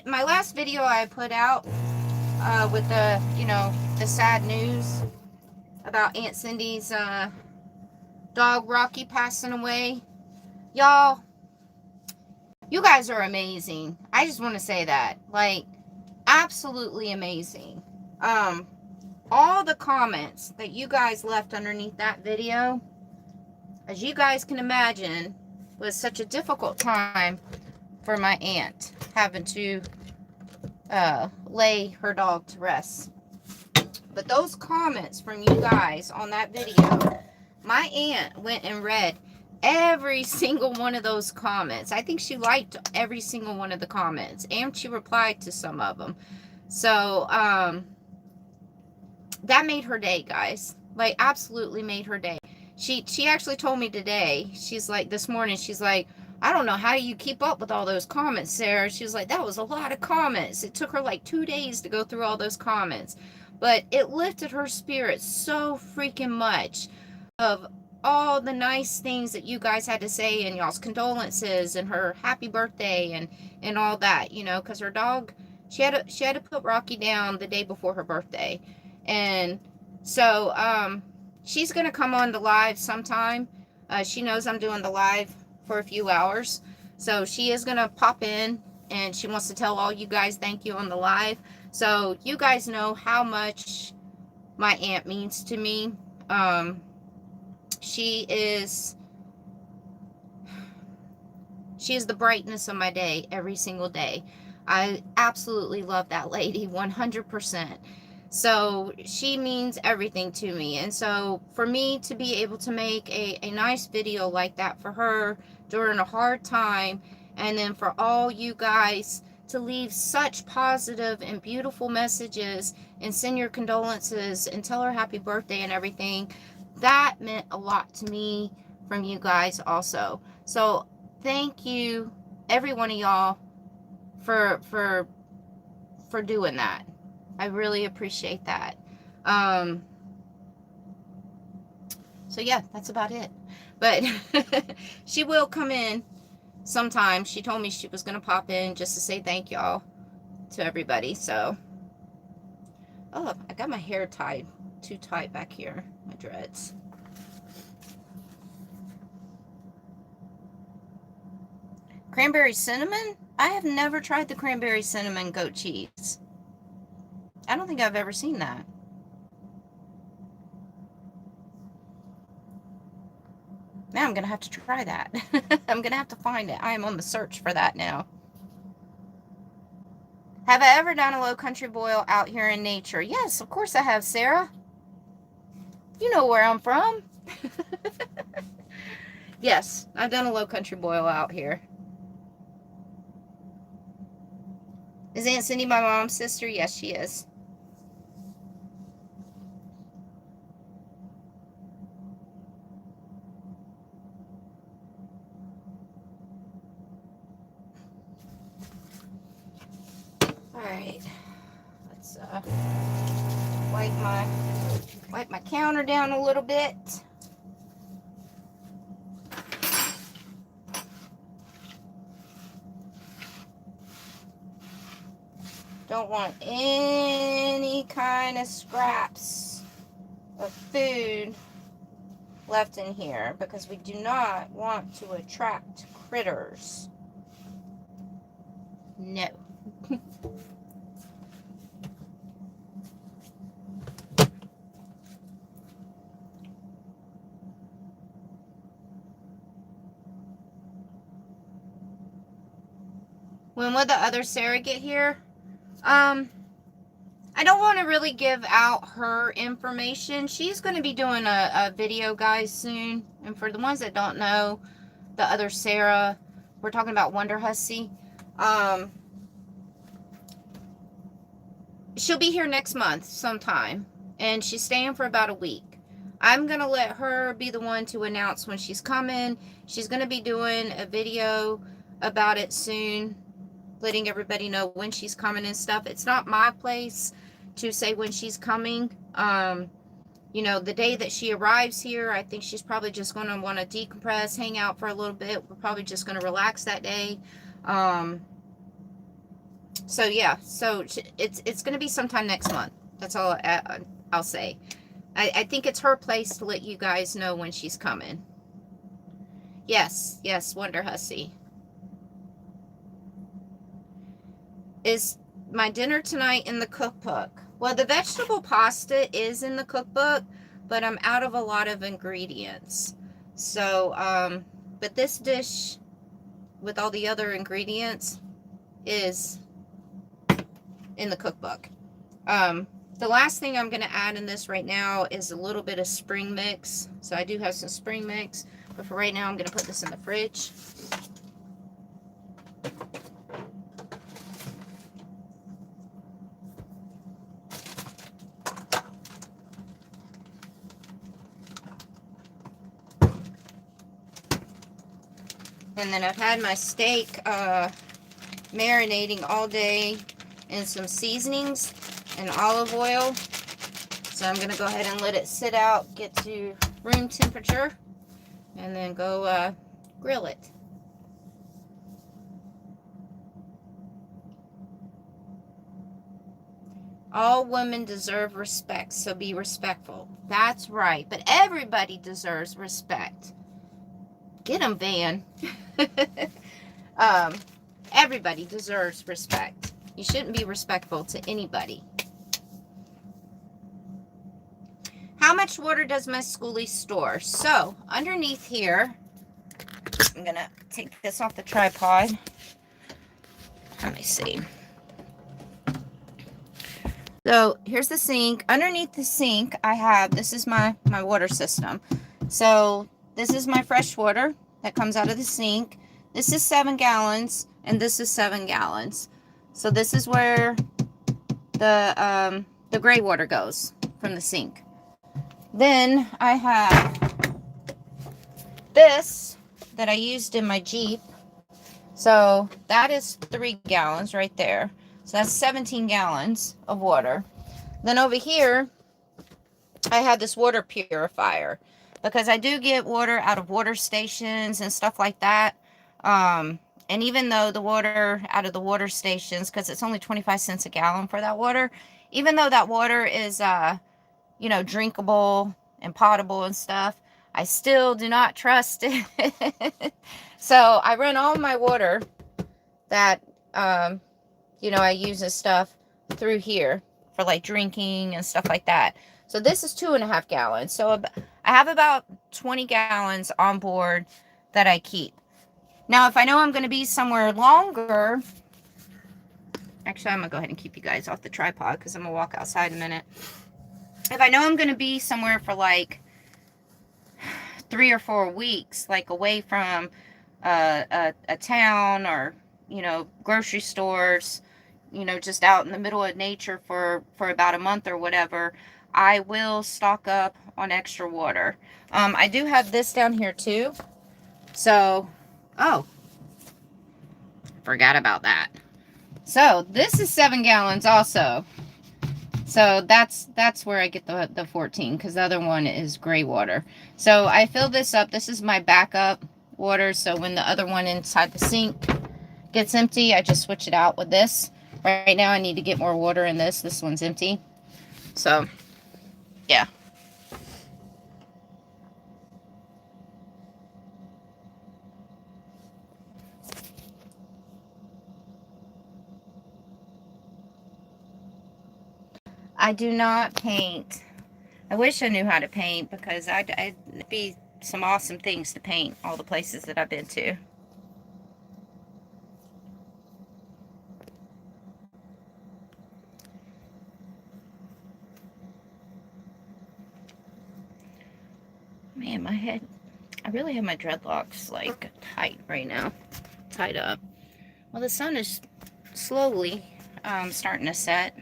last video I put out with the, the sad news about Aunt Cindy's dog Rocky passing away. Y'all, you guys are amazing. I just want to say that. Like, absolutely amazing. All the comments that you guys left underneath that video, as you guys can imagine, was such a difficult time for my aunt having to lay her dog to rest. But those comments from you guys on that video, my aunt went and read every single one of those comments. I think she liked every single one of the comments, and she replied to some of them. So, that made her day, guys. Like, absolutely made her day. She actually told me today, she's like, this morning, she's like, I don't know how you keep up with all those comments, Sarah. She was like, that was a lot of comments. It took her like 2 days to go through all those comments. But it lifted her spirit so freaking much of all the nice things that you guys had to say, and y'all's condolences and her happy birthday and all that, because her dog, she had to put Rocky down the day before her birthday. And so she's going to come on the live sometime. She knows I'm doing the live for a few hours. So she is going to pop in, and she wants to tell all you guys thank you on the live. So you guys know how much my aunt means to me. She is the brightness of my day every single day. I absolutely love that lady 100%. So she means everything to me. And so for me to be able to make a nice video like that for her during a hard time, and then for all you guys to leave such positive and beautiful messages and send your condolences and tell her happy birthday and everything, that meant a lot to me from you guys also. So thank you, every one of y'all, for doing that. I really appreciate that. So yeah, that's about it. But she will come in sometime. She told me she was going to pop in just to say thank y'all to everybody. So, oh, I got my hair tied too tight back here, my dreads. Cranberry cinnamon? I have never tried the cranberry cinnamon goat cheese. I don't think I've ever seen that. Now I'm going to have to try that. I'm going to have to find it. I am on the search for that now. Have I ever done a low country boil out here in nature? Yes, of course I have, Sarah. You know where I'm from. Yes, I've done a low country boil out here. Is Aunt Cindy my mom's sister? Yes, she is. Alright, let's wipe my counter down a little bit. Don't want any kind of scraps of food left in here, because we do not want to attract critters. No. When will the other Sarah get here? I don't want to really give out her information. She's going to be doing a video, guys, soon. And for the ones that don't know, the other Sarah, we're talking about Wonder Hussy. She'll be here next month sometime, and she's staying for about a week. I'm going to let her be the one to announce when she's coming. She's going to be doing a video about it soon, letting everybody know when she's coming and stuff. It's not my place to say when she's coming. you know, the day that she arrives here, I think she's probably just going to want to decompress, hang out for a little bit. We're probably just going to relax that day. So yeah, so it's going to be sometime next month. That's all I'll say. I think it's her place to let you guys know when she's coming. Yes, yes, Wonder Hussy. Is my dinner tonight in the cookbook? Well, the vegetable pasta is in the cookbook, but I'm out of a lot of ingredients. So, but this dish with all the other ingredients is in the cookbook. The last thing I'm going to add in this right now is a little bit of spring mix. So I do have some spring mix, but for right now I'm going to put this in the fridge. And then I've had my steak marinating all day in some seasonings and olive oil. So I'm going to go ahead and let it sit out, get to room temperature, and then go grill it. All women deserve respect, so be respectful. That's right, but everybody deserves respect. Get them, Van. Everybody deserves respect. You shouldn't be respectful to anybody. How much water does my schoolie store? So, underneath here, I'm going to take this off the tripod. Let me see. So, here's the sink. Underneath the sink, I have, this is my water system. So, this is my fresh water that comes out of the sink. This is 7 gallons, and this is 7 gallons. So, this is where the gray water goes from the sink. Then I have this that I used in my Jeep. So that is 3 gallons right there. So that's 17 gallons of water. Then over here, I have this water purifier because I do get water out of water stations and stuff like that. And even though the water out of the water stations, because it's only 25 cents a gallon for that water, even though that water is, you know, drinkable and potable and stuff, I still do not trust it. So I run all my water that, you know, I use and stuff through here for like drinking and stuff like that. So this is 2.5 gallons. So I have about 20 gallons on board that I keep. Now, if I know I'm going to be somewhere longer, actually, I'm going to go ahead and keep you guys off the tripod because I'm going to walk outside in a minute. If I know I'm going to be somewhere for like 3 or 4 weeks, like away from a town or, you know, grocery stores, you know, just out in the middle of nature for about a month or whatever, I will stock up on extra water. I do have this down here too. So, oh, forgot about that. So this is 7 gallons also. So that's where I get the 14, because the other one is gray water. So I fill this up. This is my backup water. So when the other one inside the sink gets empty, I just switch it out with this. Right now I need to get more water in this. This one's empty. So, yeah. I do not paint. I wish I knew how to paint because it'd be some awesome things to paint all the places that I've been to. Man, my head, I really have my dreadlocks like tight right now, tied up. Well, the sun is slowly starting to set.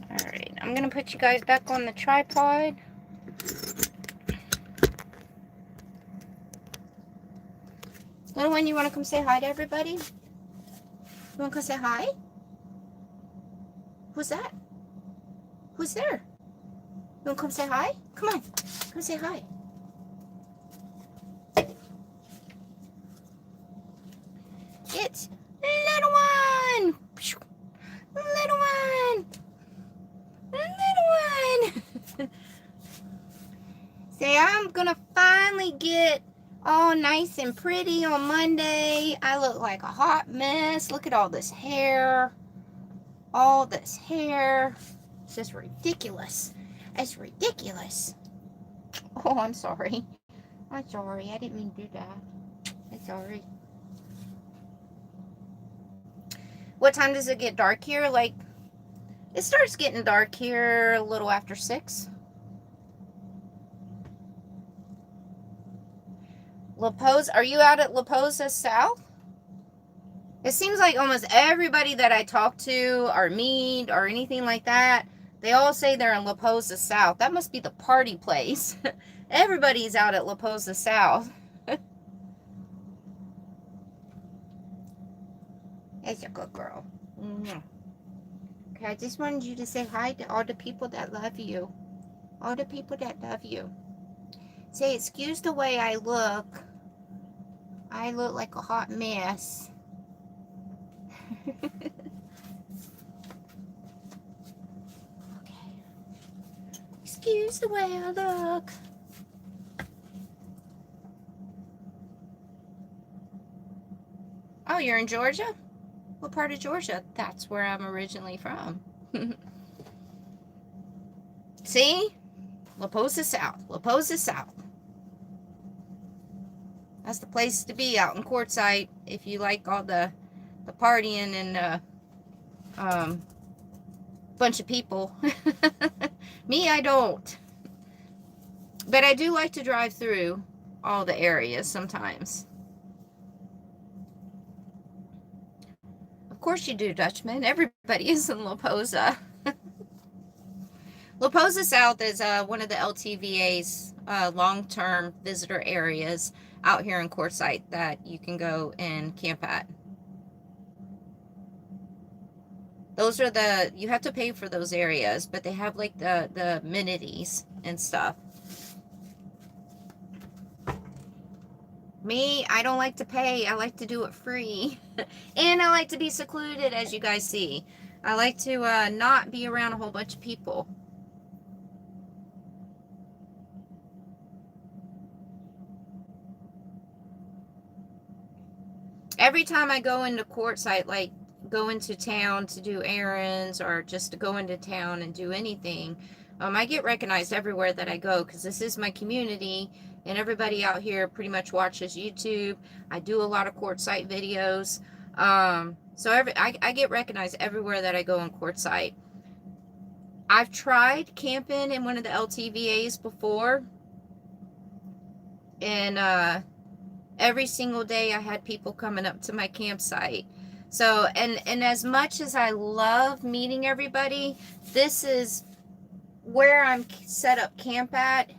Alright, I'm going to put you guys back on the tripod. Little one, you want to come say hi to everybody? You want to come say hi? Who's that? Who's there? You want to come say hi? Come on. Come say hi. It's little one. Little one. Little one. Say, I'm going to finally get all nice and pretty on Monday. I look like a hot mess. Look at all this hair. All this hair. It's just ridiculous. It's ridiculous. Oh, I'm sorry. I'm sorry. I didn't mean to do that. I'm sorry. What time does it get dark here? Like, it starts getting dark here a little after 6. La Posa, are you out at La Posa South? It seems like almost everybody that I talk to or meet or anything like that, they all say they're in La Posa South. That must be the party place. Everybody's out at La Posa South. It's a good girl. Okay, I just wanted you to say hi to all the people that love you. All the people that love you. Say, excuse the way I look. I look like a hot mess. Okay. Excuse the way I look. Oh, you're in Georgia? What part of Georgia? That's where I'm originally from. See? La Posa South. La Posa South. That's the place to be out in Quartzsite if you like all the partying and bunch of people. Me, I don't. But I do like to drive through all the areas sometimes. Of course you do, Dutchman. Everybody is in La Posa. La Posa South is one of the LTVA's long-term visitor areas out here in Quartzsite that you can go and camp at. Those are you have to pay for those areas, but they have like the amenities and stuff. Me, I don't like to pay. I like to do it free. And I like to be secluded, as you guys see. I like to not be around a whole bunch of people. Every time I go into Quartzsite, like go into town to do errands or just to go into town and do anything, I get recognized everywhere that I go because this is my community and everybody out here pretty much watches YouTube. I do a lot of Quartzsite videos. So I get recognized everywhere that I go in Quartzsite. I've tried camping in one of the LTVAs before, and every single day I had people coming up to my campsite. So, and as much as I love meeting everybody, this is where I'm set up camp at,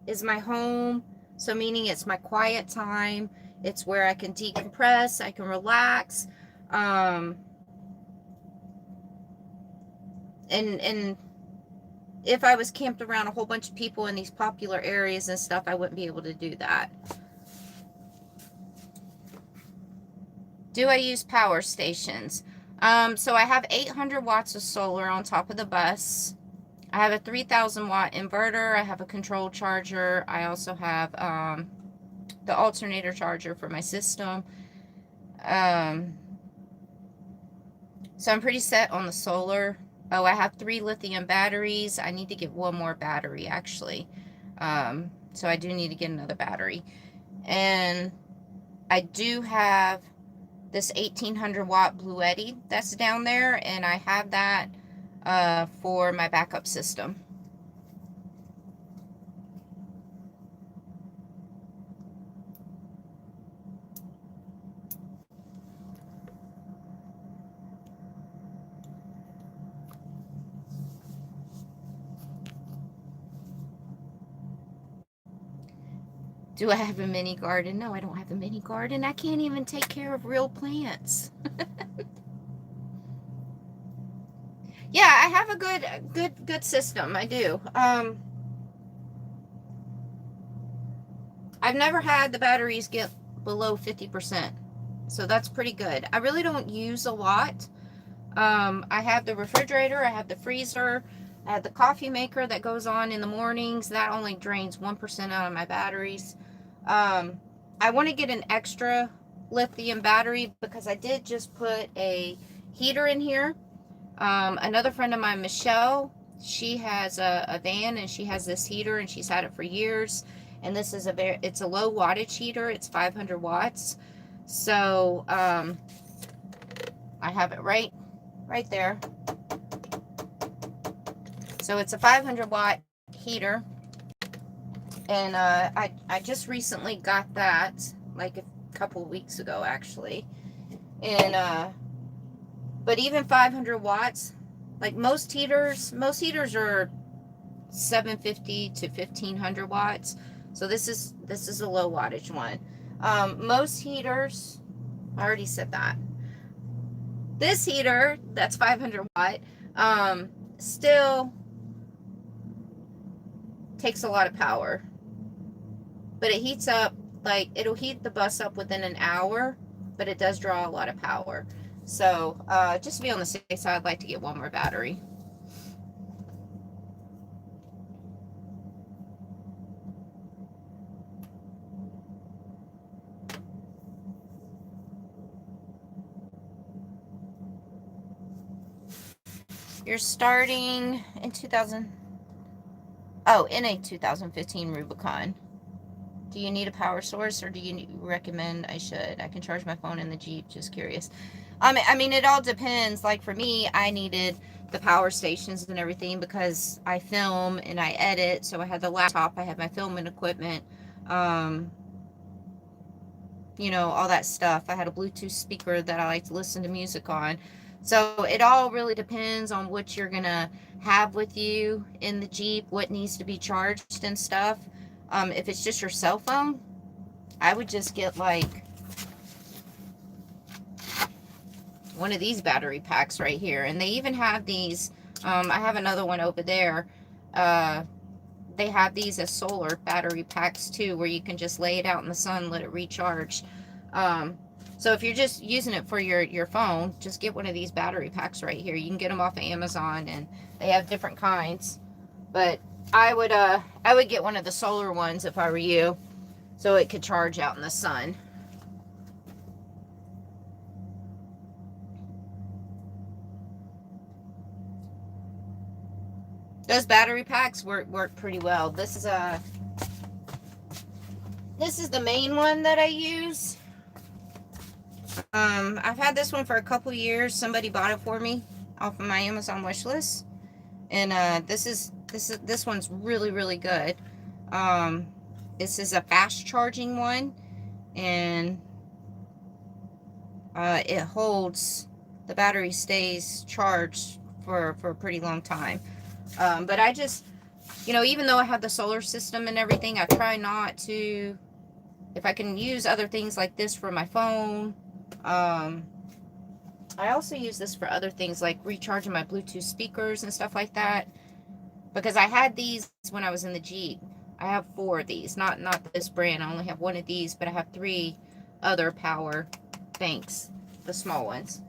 is my home. So meaning it's my quiet time. It's where I can decompress, I can relax. And if I was camped around a whole bunch of people in these popular areas and stuff, I wouldn't be able to do that. Do I use power stations? So I have 800 watts of solar on top of the bus. I have a 3,000 watt inverter. I have a control charger. I also have the alternator charger for my system. So I'm pretty set on the solar. Oh, I have 3 lithium batteries. I need to get one more battery, actually. So I do need to get another battery. And I do have this 1,800 watt Bluetti that's down there, and I have that for my backup system. Do I have a mini garden? No, I don't have a mini garden. I can't even take care of real plants. Yeah, I have a good system. I do. I've never had the batteries get below 50%. So that's pretty good. I really don't use a lot. I have the refrigerator, I have the freezer, I have the coffee maker that goes on in the mornings. That only drains 1% out of my batteries. I want to get an extra lithium battery because I did just put a heater in here. Another friend of mine, Michelle, she has a van and she has this heater and she's had it for years. And this is it's a low wattage heater. It's 500 watts. So I have it right there. So it's a 500 watt heater, and I just recently got that, like a couple of weeks ago actually. And but even 500 watts, like most heaters are 750 to 1500 watts. So this is a low wattage one. Most heaters, I already said that. This heater that's 500 watt still takes a lot of power, but it heats up, like it'll heat the bus up within an hour, but it does draw a lot of power. So just to be on the safe side, I'd like to get one more battery. You're starting in 2000. Oh, in a 2015 Rubicon. Do you need a power source, or do you recommend I should? I can charge my phone in the Jeep. Just curious. I mean, it all depends. Like for me, I needed the power stations and everything because I film and I edit. So I had the laptop, I had my filming equipment, you know, all that stuff. I had a Bluetooth speaker that I like to listen to music on. So it all really depends on what you're gonna have with you in the Jeep, what needs to be charged and stuff. If it's just your cell phone, I would just get like one of these battery packs right here. And they even have these, I have another one over there. They have these as solar battery packs too, where you can just lay it out in the sun, let it recharge. So if you're just using it for your phone, just get one of these battery packs right here. You can get them off of Amazon, and they have different kinds. But I would get one of the solar ones if I were you, so it could charge out in the sun. Those battery packs work pretty well. This is the main one that I use. I've had this one for a couple years. Somebody bought it for me off of my Amazon wish list, and this one's really good. This is a fast charging one, and it holds, the battery stays charged for a pretty long time. But I just, you know, even though I have the solar system and everything, I try not to, if I can use other things like this for my phone. I also use this for other things like recharging my Bluetooth speakers and stuff like that, because I had these when I was in the Jeep. I have 4 of these, not this brand. I only have 1 of these, but I have 3 other power banks, the small ones.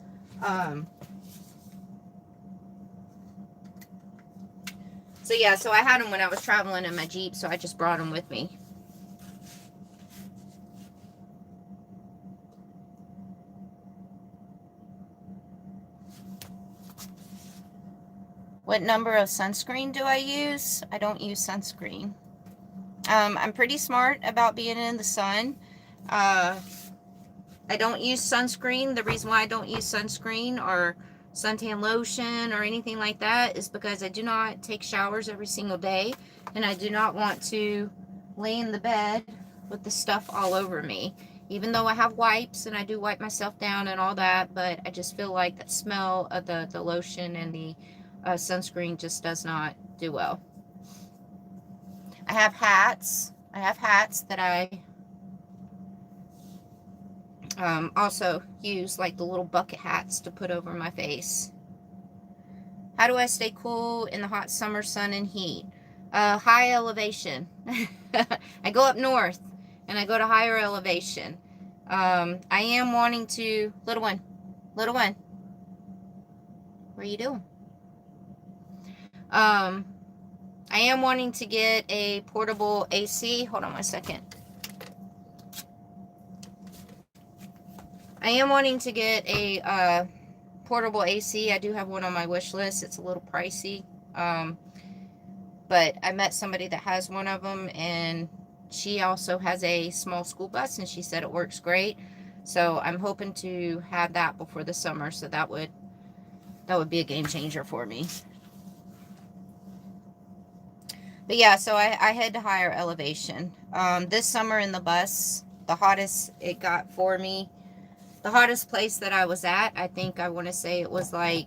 So yeah, so I had them when I was traveling in my Jeep, so I just brought them with me. What number of sunscreen do I use? I don't use sunscreen. I'm pretty smart about being in the sun. I don't use sunscreen. The reason why I don't use sunscreen or suntan lotion or anything like that is because I do not take showers every single day, and I do not want to lay in the bed with the stuff all over me. Even though I have wipes and I do wipe myself down and all that, but I just feel like the smell of the lotion and the sunscreen just does not do well. I have hats. I have hats that I also use, like the little bucket hats to put over my face. How do I stay cool in the hot summer sun and heat? High elevation. I go up north and I go to higher elevation. I am wanting to, little one, what are you doing? I am wanting to get a portable AC. Hold on one second. I am wanting to get a portable AC. I do have one on my wish list. It's a little pricey. But I met somebody that has one of them, and she also has a small school bus, and she said it works great. So I'm hoping to have that before the summer, so that would be a game changer for me. But yeah, so I head to higher elevation. This summer in the bus, the hottest it got for me, the hottest place that I was at, I think I want to say it was like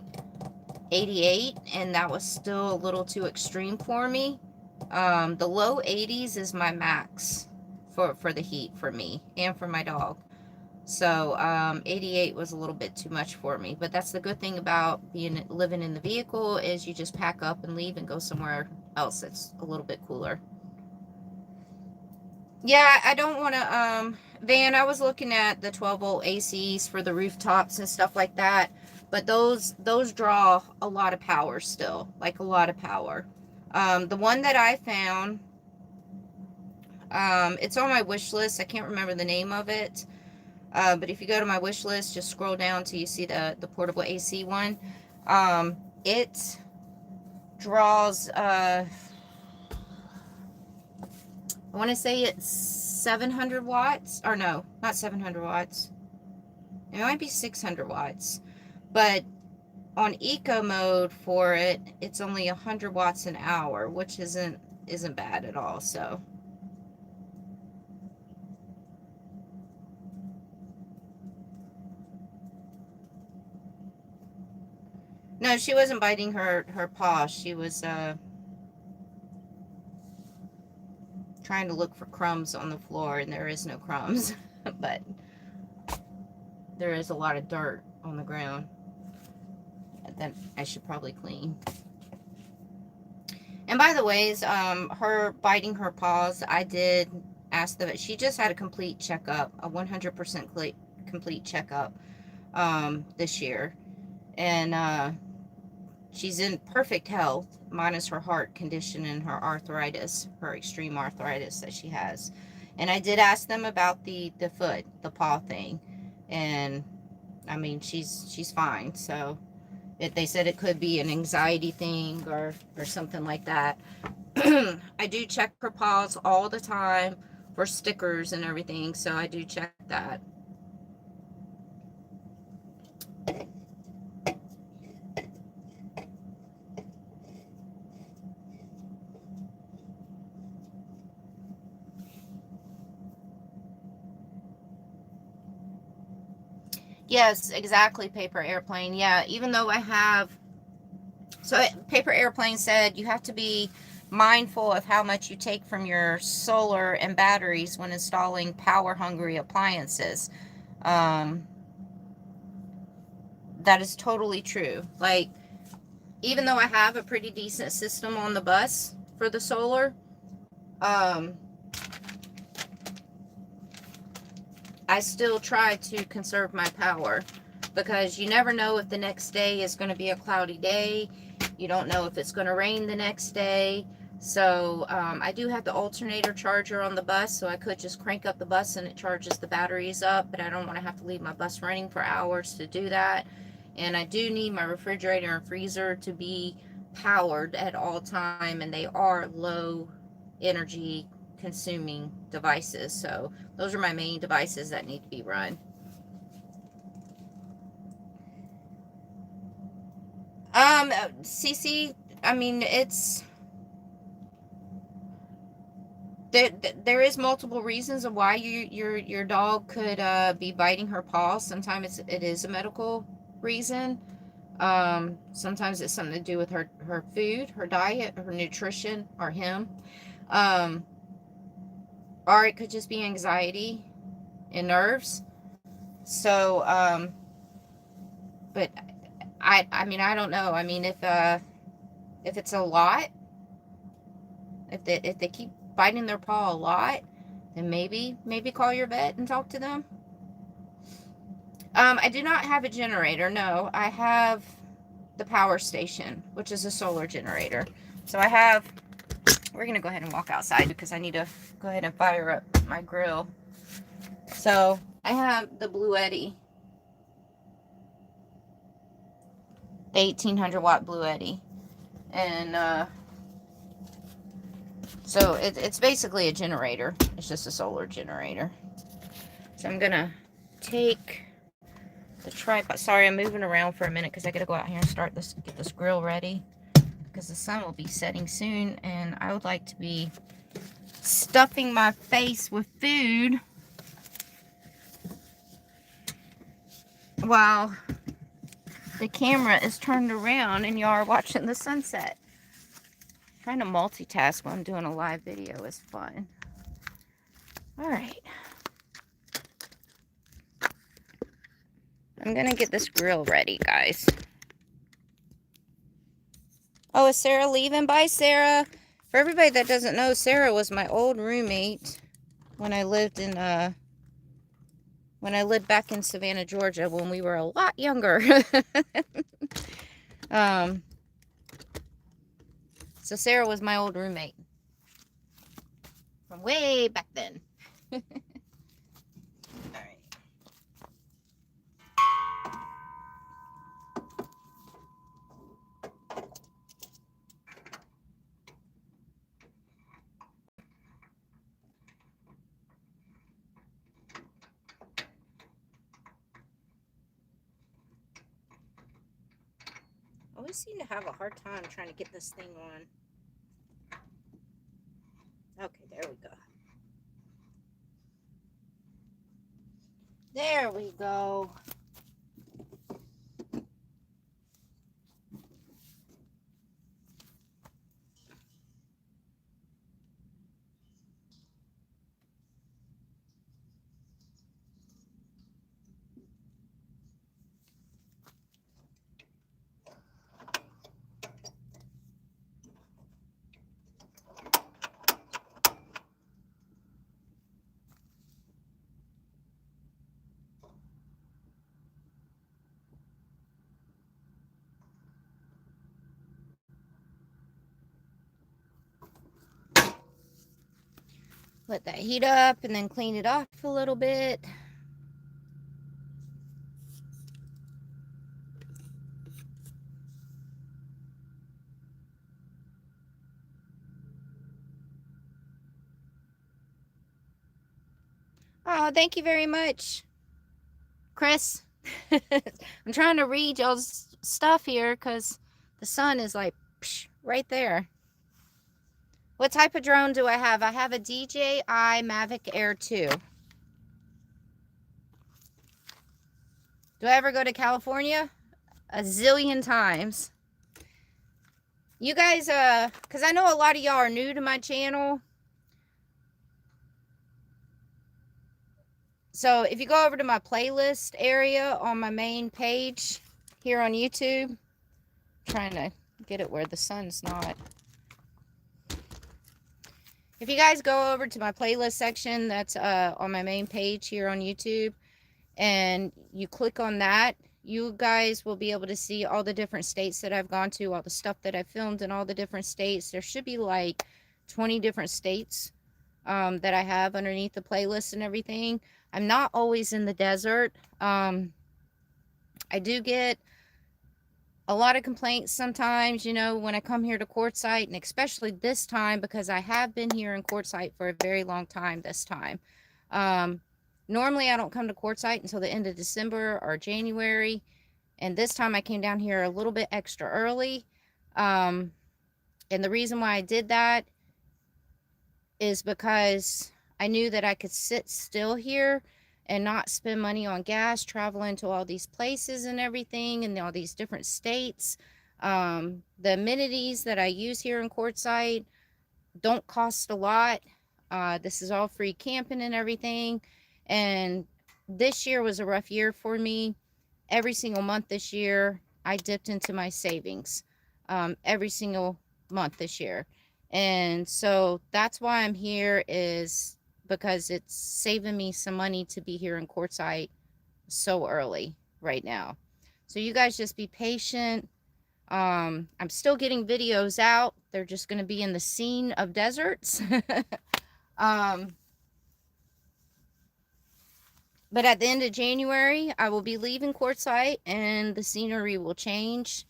88, and that was still a little too extreme for me. The low 80s is my max for the heat for me and for my dog. So 88 was a little bit too much for me, but that's the good thing about living in the vehicle is you just pack up and leave and go somewhere else that's a little bit cooler. Yeah, I don't want to Van, I was looking at the 12-volt ACs for the rooftops and stuff like that, but those draw a lot of power still, like a lot of power. The one that I found, it's on my wish list. I can't remember the name of it. But if you go to my wish list, just scroll down till you see the portable AC one. It draws, I want to say it's 700 watts. Or no, not 700 watts. It might be 600 watts. But on eco mode for it, it's only 100 watts an hour, which isn't bad at all. So no, she wasn't biting her paw. She was trying to look for crumbs on the floor, and there is no crumbs, but there is a lot of dirt on the ground that I should probably clean. And by the ways, her biting her paws, I did ask that she just had a complete checkup, a 100% complete checkup this year, and she's in perfect health, minus her heart condition and her arthritis, her extreme arthritis that she has. And I did ask them about the foot, the paw thing, and I mean she's fine. So they said it could be an anxiety thing or something like that. I do check her paws all the time for stickers and everything, so I do check that. Yes, exactly, Paper Airplane. Yeah, even though I have... So Paper Airplane said you have to be mindful of how much you take from your solar and batteries when installing power-hungry appliances. That is totally true. Like, even though I have a pretty decent system on the bus for the solar, I still try to conserve my power because you never know if the next day is going to be a cloudy day. You don't know if it's going to rain the next day. So I do have the alternator charger on the bus, so I could just crank up the bus and it charges the batteries up, but I don't want to have to leave my bus running for hours to do that. And I do need my refrigerator and freezer to be powered at all time, and they are low energy consuming devices. So those are my main devices that need to be run. CC, I mean, it's... There is multiple reasons of why your dog could be biting her paw. Sometimes it is a medical reason. Sometimes it's something to do with her food, her diet, her nutrition, or him. Or it could just be anxiety and nerves. So, but I mean, I don't know. I mean, if it's a lot, if they keep biting their paw a lot, then maybe call your vet and talk to them. I do not have a generator. No, I have the power station, which is a solar generator. So I have, we're going to go ahead and walk outside because I need to go ahead and fire up my grill. So I have the Blue Eddy, the 1800 watt Blue Eddy. And so it's basically a generator. It's just a solar generator. So I'm going to take the tripod. Sorry, I'm moving around for a minute because I got to go out here and start this, get this grill ready, because the sun will be setting soon and I would like to be stuffing my face with food while the camera is turned around and y'all are watching the sunset. Trying to multitask while I'm doing a live video is fun. All right. I'm gonna get this grill ready, guys. Oh, is Sarah leaving? Bye, Sarah. For everybody that doesn't know, Sarah was my old roommate when I lived in back in Savannah, Georgia, when we were a lot younger. So Sarah was my old roommate from way back then. All right. I always seem to have a hard time trying to get this thing on. Okay, there we go. There we go. Let that heat up and then clean it off a little bit. Oh, thank you very much, Chris. I'm trying to read y'all's stuff here because the sun is like right there. What type of drone do I have? I have a DJI Mavic Air 2. Do I ever go to California? A zillion times. You guys, because I know a lot of y'all are new to my channel. So if you go over to my playlist area on my main page here on YouTube, I'm trying to get it where the sun's not. If you guys go over to my playlist section that's on my main page here on YouTube, and you click on that, you guys will be able to see all the different states that I've gone to, all the stuff that I filmed in all the different states. There should be like 20 different states that I have underneath the playlist and everything. I'm not always in the desert. I do get a lot of complaints sometimes, you know, when I come here to Quartzsite, and especially this time because I have been here in Quartzsite for a very long time this time. Normally I don't come to Quartzsite until the end of December or January, and this time I came down here a little bit extra early. And the reason why I did that is because I knew that I could sit still here and not spend money on gas traveling to all these places and everything and all these different states. The amenities that I use here in Quartzsite don't cost a lot. This is all free camping and everything. And this year was a rough year for me. Every single month this year, I dipped into my savings every single month this year. And so that's why I'm here, is because it's saving me some money to be here in Quartzsite so early right now. So you guys just be patient. I'm still getting videos out. They're just going to be in the scene of deserts. But at the end of January, I will be leaving Quartzsite and the scenery will change.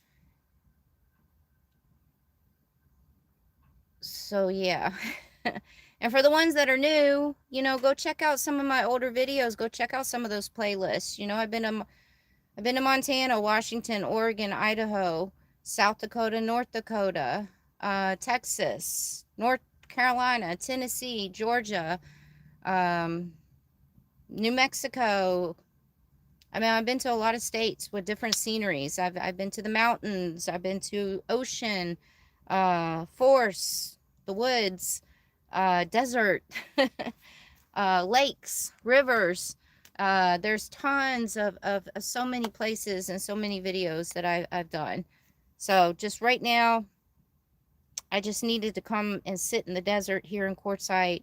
So yeah. And for the ones that are new, you know, go check out some of my older videos. Go check out some of those playlists. You know, I've been to Montana, Washington, Oregon, Idaho, South Dakota, North Dakota, Texas, North Carolina, Tennessee, Georgia, New Mexico. I mean, I've been to a lot of states with different sceneries. I've been to the mountains. I've been to ocean, forest, the woods, desert, lakes, rivers. There's tons of so many places and so many videos that I've done. So just right now, I just needed to come and sit in the desert here in Quartzsite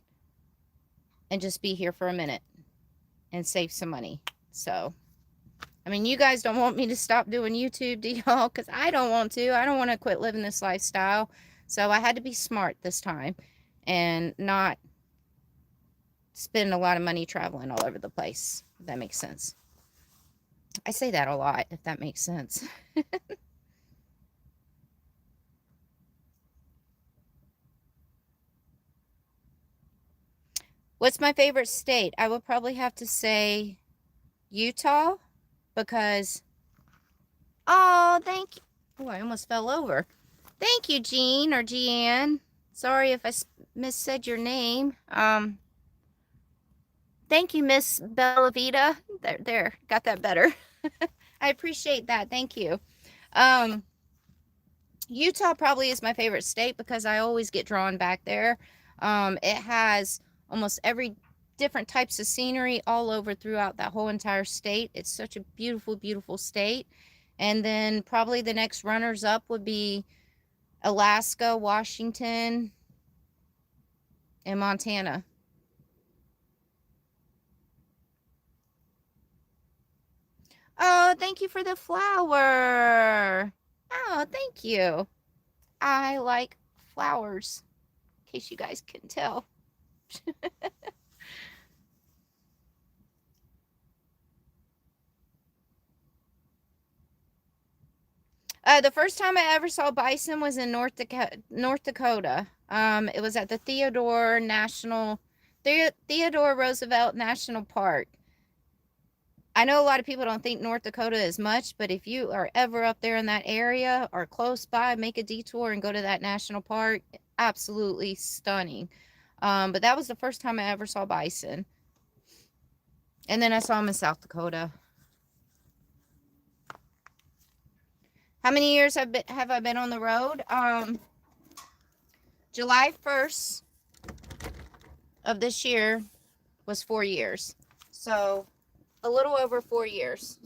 and just be here for a minute and save some money. So, I mean, you guys don't want me to stop doing YouTube, do y'all? Because I don't want to. I don't want to quit living this lifestyle. So I had to be smart this time and not spend a lot of money traveling all over the place, if that makes sense. I say that a lot, if that makes sense. What's my favorite state? I would probably have to say Utah, because, oh, thank you. Oh, I almost fell over. Thank you, Jean or Jeanne. Sorry if I missaid your name. Thank you, Miss Bellavita. There, got that better. I appreciate that. Thank you. Utah probably is my favorite state because I always get drawn back there. It has almost every different types of scenery all over throughout that whole entire state. It's such a beautiful, beautiful state. And then probably the next runners up would be Alaska, Washington, and Montana. Oh, thank you for the flower. Oh, thank you. I like flowers, in case you guys couldn't tell. The first time I ever saw bison was in North Dakota. It was at the Theodore Roosevelt National Park. I know a lot of people don't think North Dakota is much, but if you are ever up there in that area or close by, make a detour and go to that national park. Absolutely stunning. But that was the first time I ever saw bison. And then I saw them in South Dakota. How many years have I been on the road? July 1st of this year was 4 years. So a little over 4 years.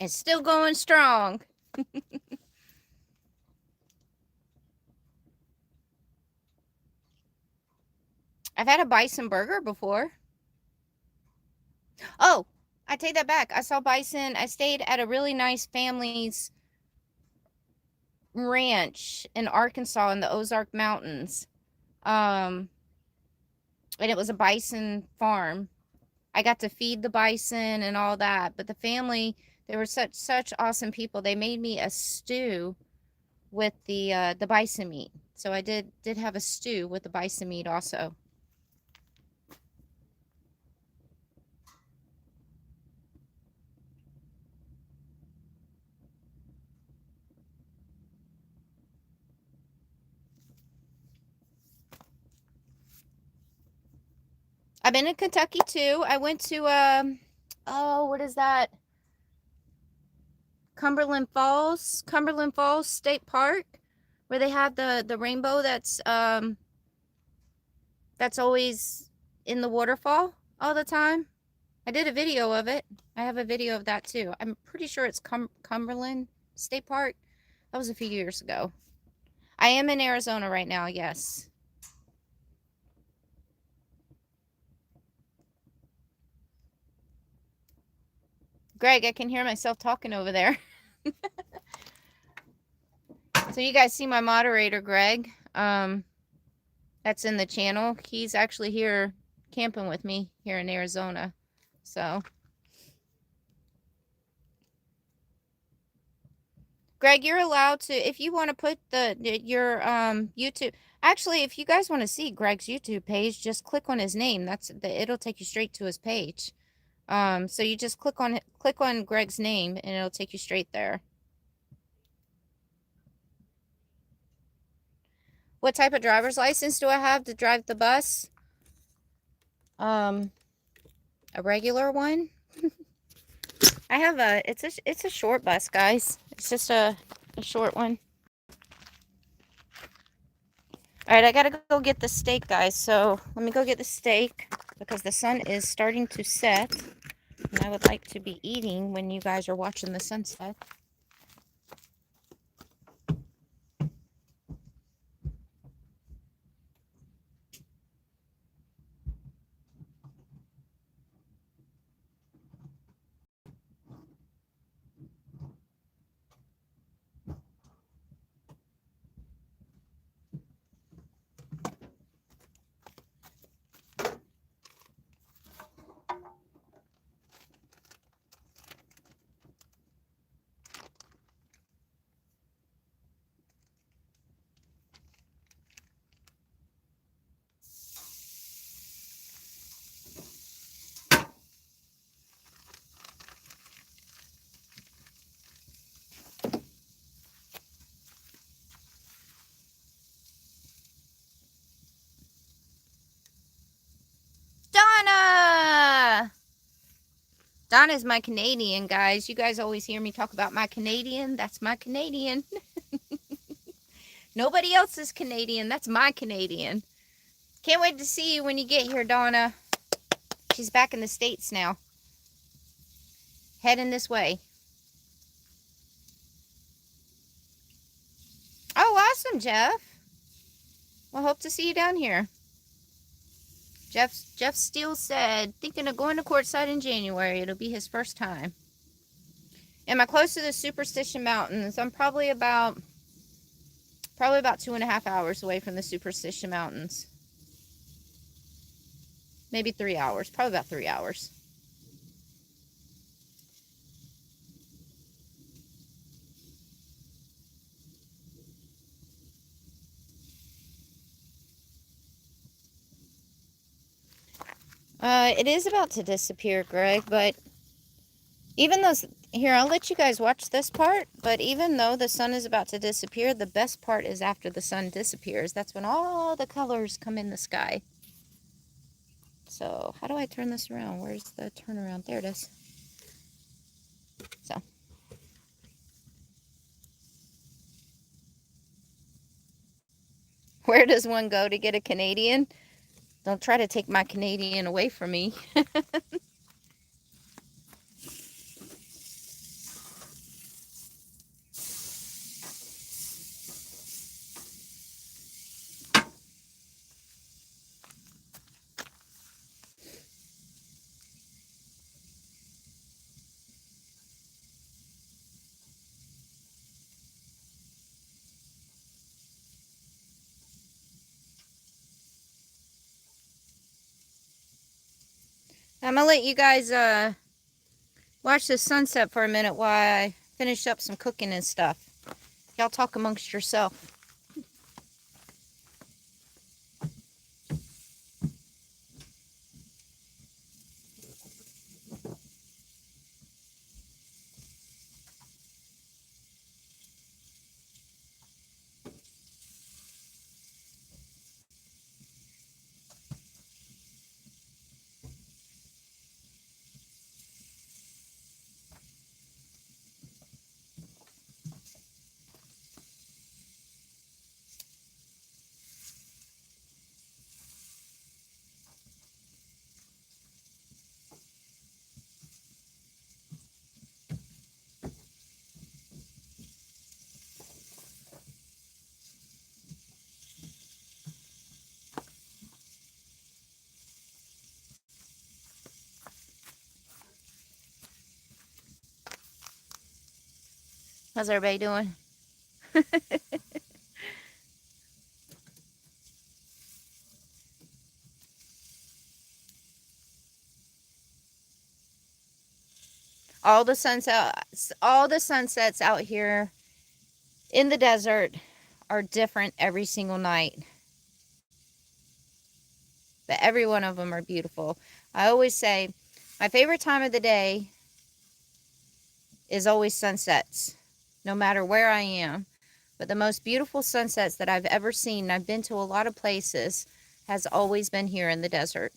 It's still going strong. I've had a bison burger before. Oh, I take that back. I saw bison. I stayed at a really nice family's ranch in Arkansas in the Ozark Mountains. And it was a bison farm. I got to feed the bison and all that, but the family, they were such awesome people. They made me a stew with the bison meat. So I did have a stew with the bison meat also. I've been in Kentucky too. I went to oh, what is that? Cumberland Falls State Park, where they have the rainbow that's always in the waterfall all the time. I did a video of it. I have a video of that too. I'm pretty sure it's Cumberland State Park. That was a few years ago. I am in Arizona right now, yes. Greg, I can hear myself talking over there. So you guys see my moderator, Greg. That's in the channel. He's actually here camping with me here in Arizona. So, Greg, you're allowed to, if you want to put your YouTube. Actually, if you guys want to see Greg's YouTube page, just click on his name. It'll take you straight to his page. So you just click on Greg's name and it'll take you straight there. What type of driver's license do I have to drive the bus? A regular one. I have it's a short bus, guys. It's just a short one. All right, I gotta go get the steak, guys. So let me go get the steak because the sun is starting to set, and I would like to be eating when you guys are watching the sunset. Donna! Donna's my Canadian, guys. You guys always hear me talk about my Canadian. That's my Canadian. Nobody else is Canadian. That's my Canadian. Can't wait to see you when you get here, Donna. She's back in the States now. Heading this way. Oh, awesome, Jeff. Well, hope to see you down here. Jeff Steele said, thinking of going to Quartzsite in January. It'll be his first time. Am I close to the Superstition Mountains? I'm probably about 2.5 hours away from the Superstition Mountains. Maybe 3 hours. Probably about 3 hours. It is about to disappear, Greg, but even though, here, I'll let you guys watch this part, but even though the sun is about to disappear, the best part is after the sun disappears. That's when all the colors come in the sky. So, how do I turn this around? Where's the turnaround? There it is. So. Where does one go to get a Canadian? Don't try to take my Canadian away from me. I'm gonna let you guys watch the sunset for a minute while I finish up some cooking and stuff. Y'all talk amongst yourself. How's everybody doing? All the sunsets out here in the desert are different every single night. But every one of them are beautiful. I always say my favorite time of the day is always sunsets, no matter where I am. But the most beautiful sunsets that I've ever seen, and I've been to a lot of places, has always been here in the desert.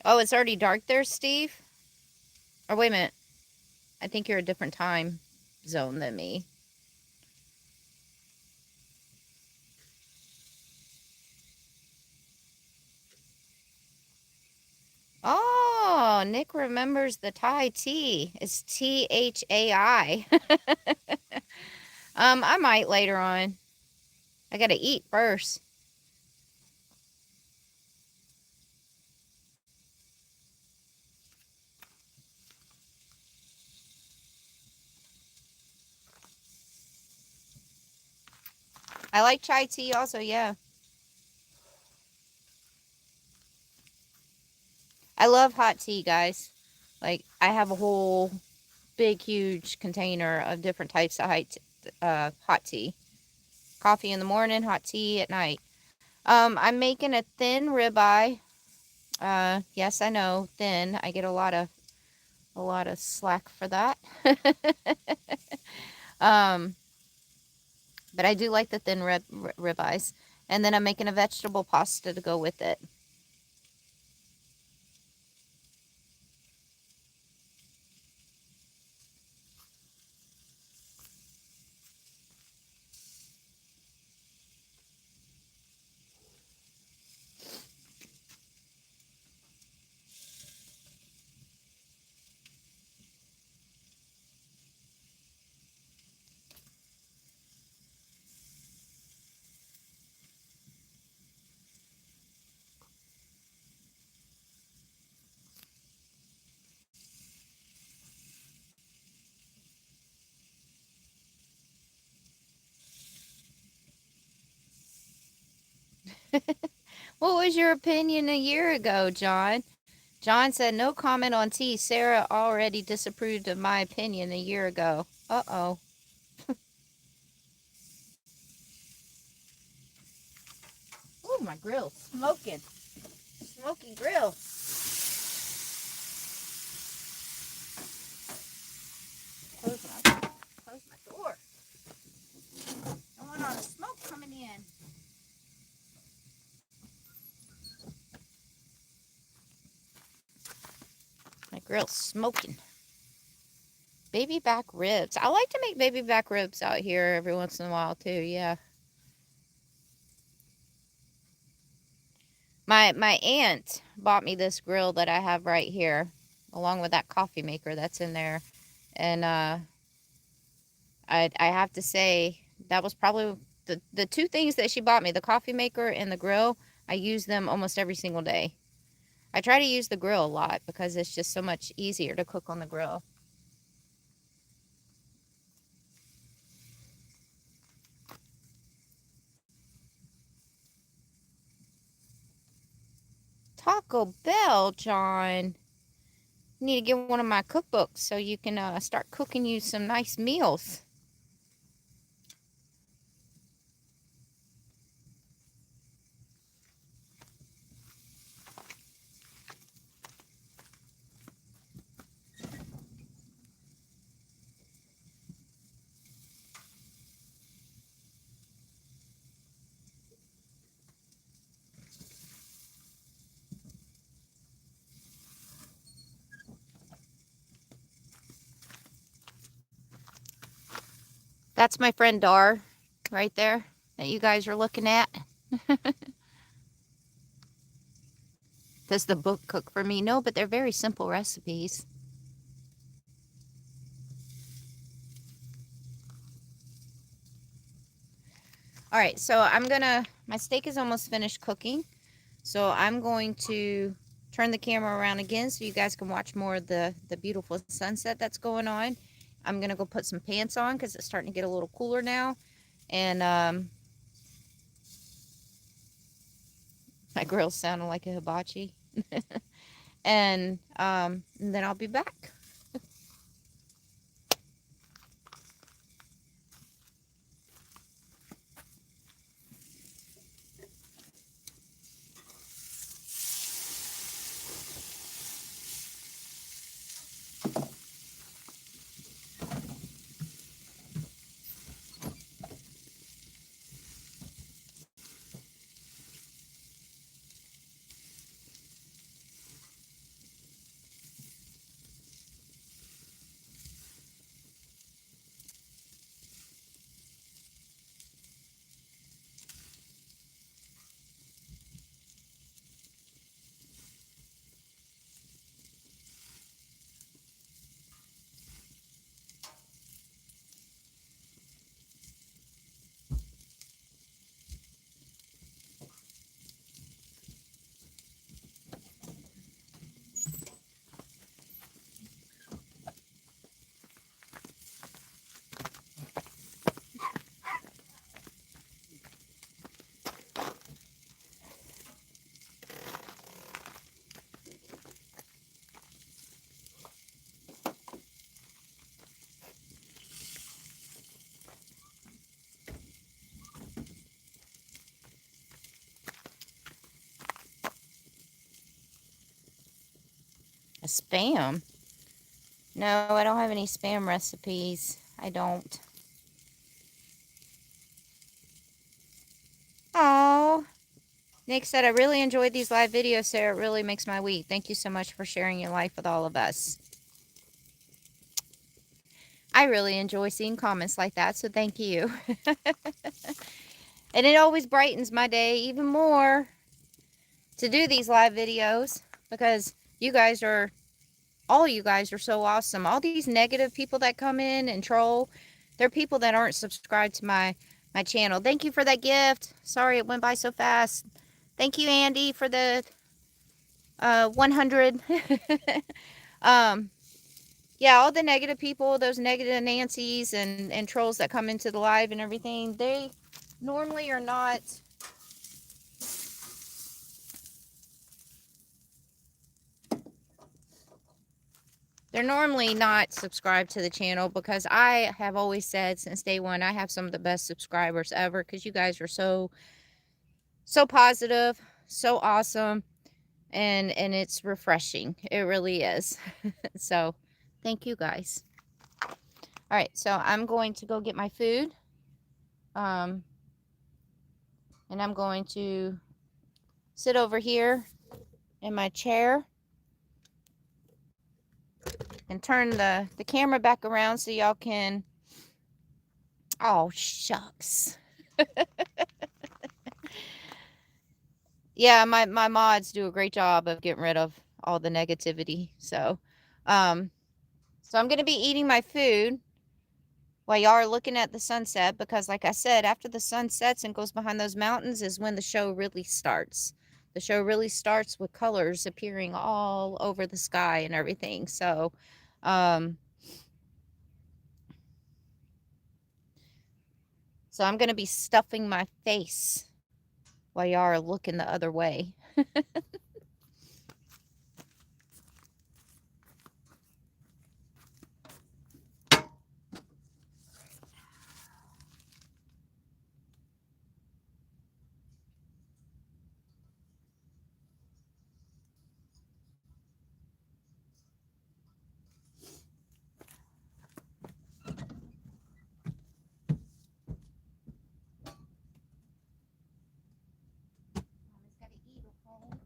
Oh, it's already dark there, Steve? Or wait a minute. I think you're a different time zone than me. Oh, Nick remembers the Thai tea. It's Thai. I might later on. I gotta eat first. I like chai tea also, yeah. I love hot tea, guys. Like, I have a whole big, huge container of different types of hot tea. Coffee in the morning, hot tea at night. I'm making a thin ribeye. Yes, I know, thin. I get a lot of slack for that. um, but I do like the thin ribeyes. And then I'm making a vegetable pasta to go with it. What was your opinion a year ago, John? John said, no comment on tea. Sarah already disapproved of my opinion a year ago. Uh-oh. Oh, my grill's smoking. Smoky grill. Close my door. Don't want all the smoke coming in. My grill's smoking. Baby back ribs. I like to make baby back ribs out here every once in a while too, yeah. My aunt bought me this grill that I have right here, along with that coffee maker that's in there. And I have to say that was probably the two things that she bought me, the coffee maker and the grill. I use them almost every single day. I try to use the grill a lot because it's just so much easier to cook on the grill. Taco Bell, John. You need to get one of my cookbooks so you can start cooking you some nice meals. That's my friend Dar right there that you guys are looking at. Does the book cook for me? No, but they're very simple recipes. All right, so my steak is almost finished cooking. So I'm going to turn the camera around again so you guys can watch more of the beautiful sunset that's going on. I'm going to go put some pants on because it's starting to get a little cooler now. And my grill's sounding like a hibachi. and then I'll be back. A spam? No, I don't have any spam recipes. I don't. Oh, Nick said, I really enjoyed these live videos, Sarah. It really makes my week. Thank you so much for sharing your life with all of us. I really enjoy seeing comments like that, so thank you. And it always brightens my day even more to do these live videos because all you guys are so awesome. All these negative people that come in and troll, they're people that aren't subscribed to my channel. Thank you for that gift. Sorry it went by so fast. Thank you, Andy, for the 100. Yeah, all the negative people, those negative Nancys and trolls that come into the live and everything, they normally are not... They're normally not subscribed to the channel because I have always said since day one, I have some of the best subscribers ever because you guys are so positive, so awesome, and it's refreshing. It really is. So thank you guys. All right, so I'm going to go get my food. And I'm going to sit over here in my chair and turn the camera back around so y'all can... Oh, shucks. Yeah, my mods do a great job of getting rid of all the negativity. So I'm going to be eating my food while y'all are looking at the sunset because, like I said, after the sun sets and goes behind those mountains is when the show really starts. The show really starts with colors appearing all over the sky and everything. So I'm going to be stuffing my face while y'all are looking the other way. Mama's got to eat, okay?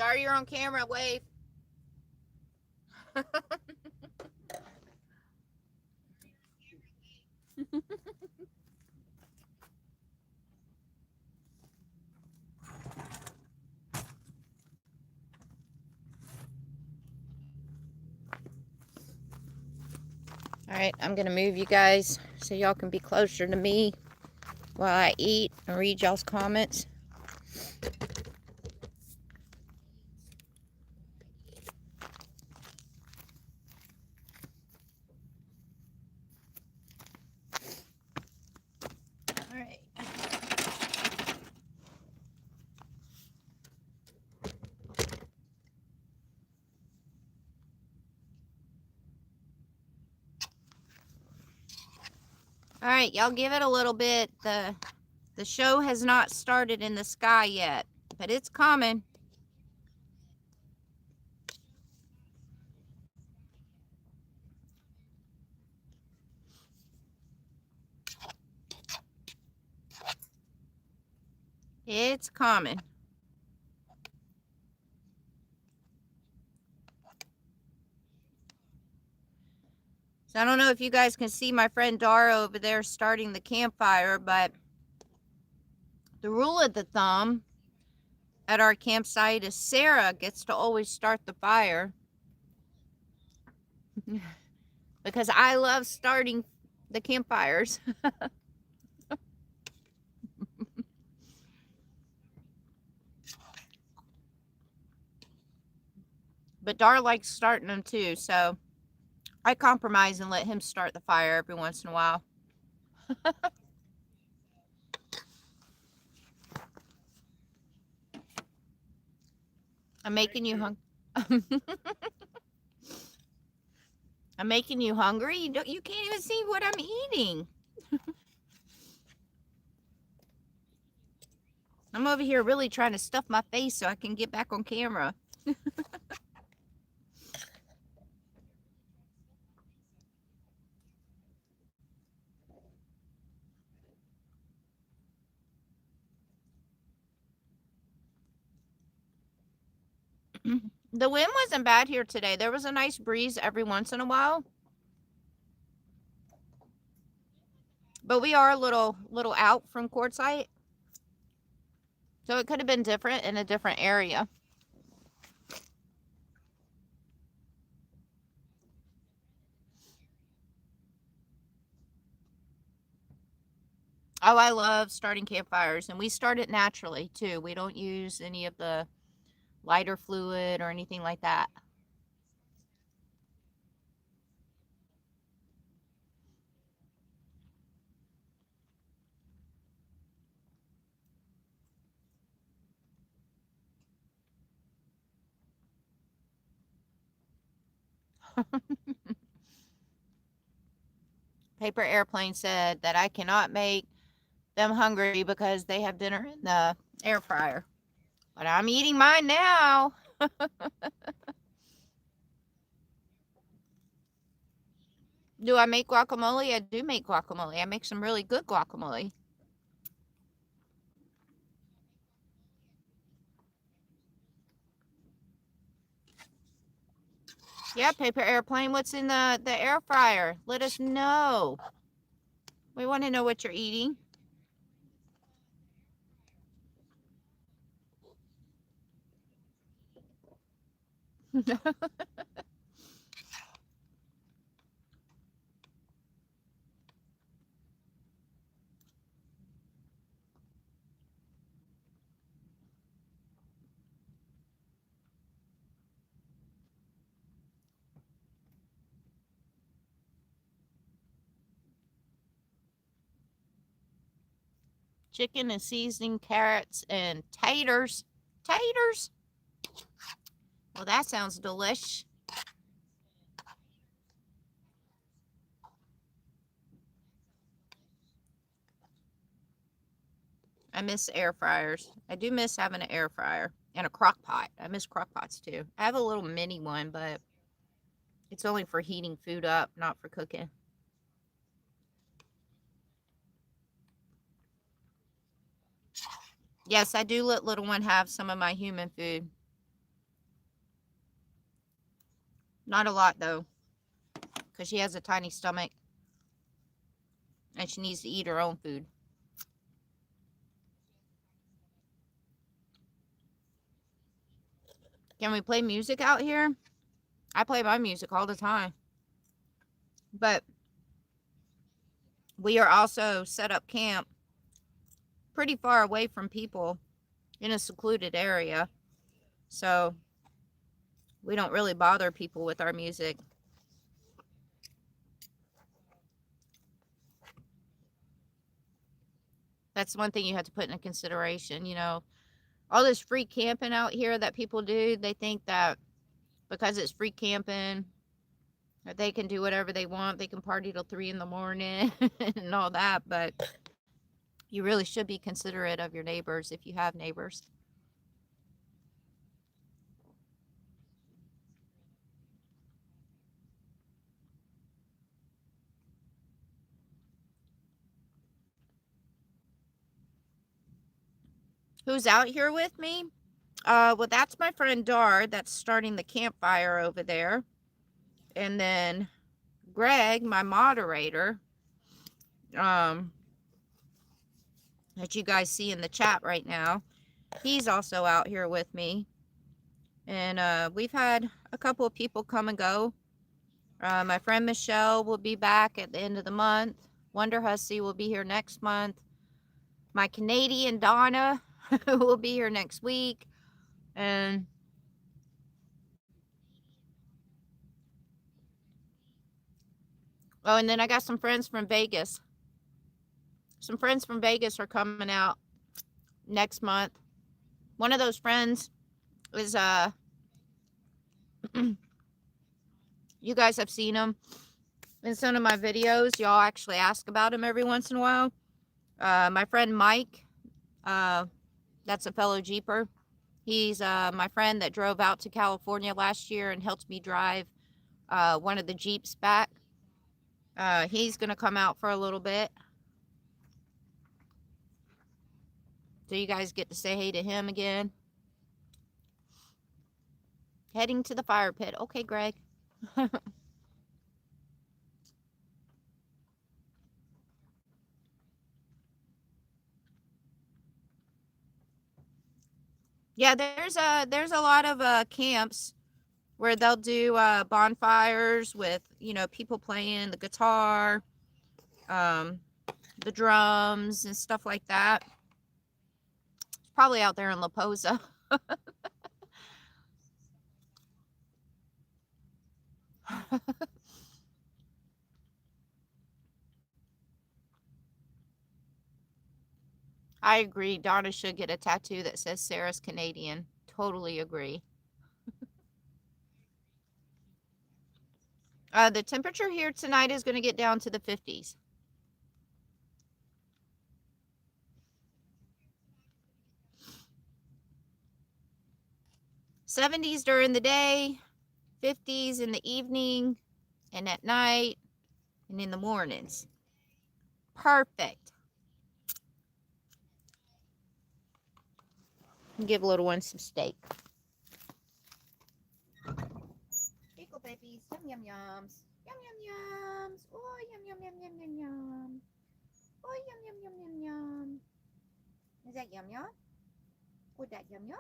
Dar, you're on camera. Wave. Alright, I'm going to move you guys so y'all can be closer to me while I eat and read y'all's comments. Alright. Alright, y'all give it a little bit. The show has not started in the sky yet, but it's coming. It's coming. So I don't know if you guys can see my friend Dara over there starting the campfire, but the rule of the thumb at our campsite is Sarah gets to always start the fire because I love starting the campfires. But Dar likes starting them too, so I compromise and let him start the fire every once in a while. I'm making you hungry. I'm making you hungry? You can't even see what I'm eating. I'm over here really trying to stuff my face so I can get back on camera. The wind wasn't bad here today. There was a nice breeze every once in a while. But we are a little out from Quartzsite. So it could have been different in a different area. Oh, I love starting campfires. And we start it naturally, too. We don't use any of the lighter fluid or anything like that. Paper Airplane said that I cannot make them hungry because they have dinner in the air fryer. But I'm eating mine now. Do I make guacamole? I do make guacamole. I make some really good guacamole. Yeah, Paper Airplane, what's in the air fryer? Let us know. We want to know what you're eating. Chicken and seasoning, carrots, and taters. Taters? Well, that sounds delish. I miss air fryers. I do miss having an air fryer and a crock pot. I miss crock pots too. I have a little mini one, but it's only for heating food up, not for cooking. Yes, I do let little one have some of my human food. Not a lot, though, because she has a tiny stomach and she needs to eat her own food. Can we play music out here? I play my music all the time. But we are also set up camp pretty far away from people in a secluded area. So we don't really bother people with our music. That's one thing you have to put into consideration. You know, all this free camping out here that people do, they think that because it's free camping, that they can do whatever they want. They can party till 3 in the morning and all that. But you really should be considerate of your neighbors if you have neighbors. Who's out here with me? Well, that's my friend Dar that's starting the campfire over there. And then Greg, my moderator, that you guys see in the chat right now, he's also out here with me. And we've had a couple of people come and go. My friend Michelle will be back at the end of the month. Wonder Hussy will be here next month. My Canadian Donna will be here next week. And oh, and then I got some friends from Vegas. Some friends from Vegas are coming out next month. One of those friends is you guys have seen him in some of my videos. Y'all actually ask about him every once in a while. My friend Mike, that's a fellow Jeeper. He's my friend that drove out to California last year and helped me drive one of the Jeeps back. He's going to come out for a little bit. So you guys get to say hey to him again. Heading to the fire pit. Okay, Greg. Yeah, there's a lot of camps where they'll do bonfires with, you know, people playing the guitar, the drums and stuff like that. It's probably out there in La Posa. I agree. Donna should get a tattoo that says Sarah's Canadian. Totally agree. The temperature here tonight is going to get down to the 50s. '70s during the day, 50s in the evening, and at night, and in the mornings. Perfect. Give little one some steak. Pickle babies, yum yum yums, yum yum yums. Oh yum yum yum yum yum yum. Oh yum yum yum yum yum. Is that yum yum? Oh that yum yum?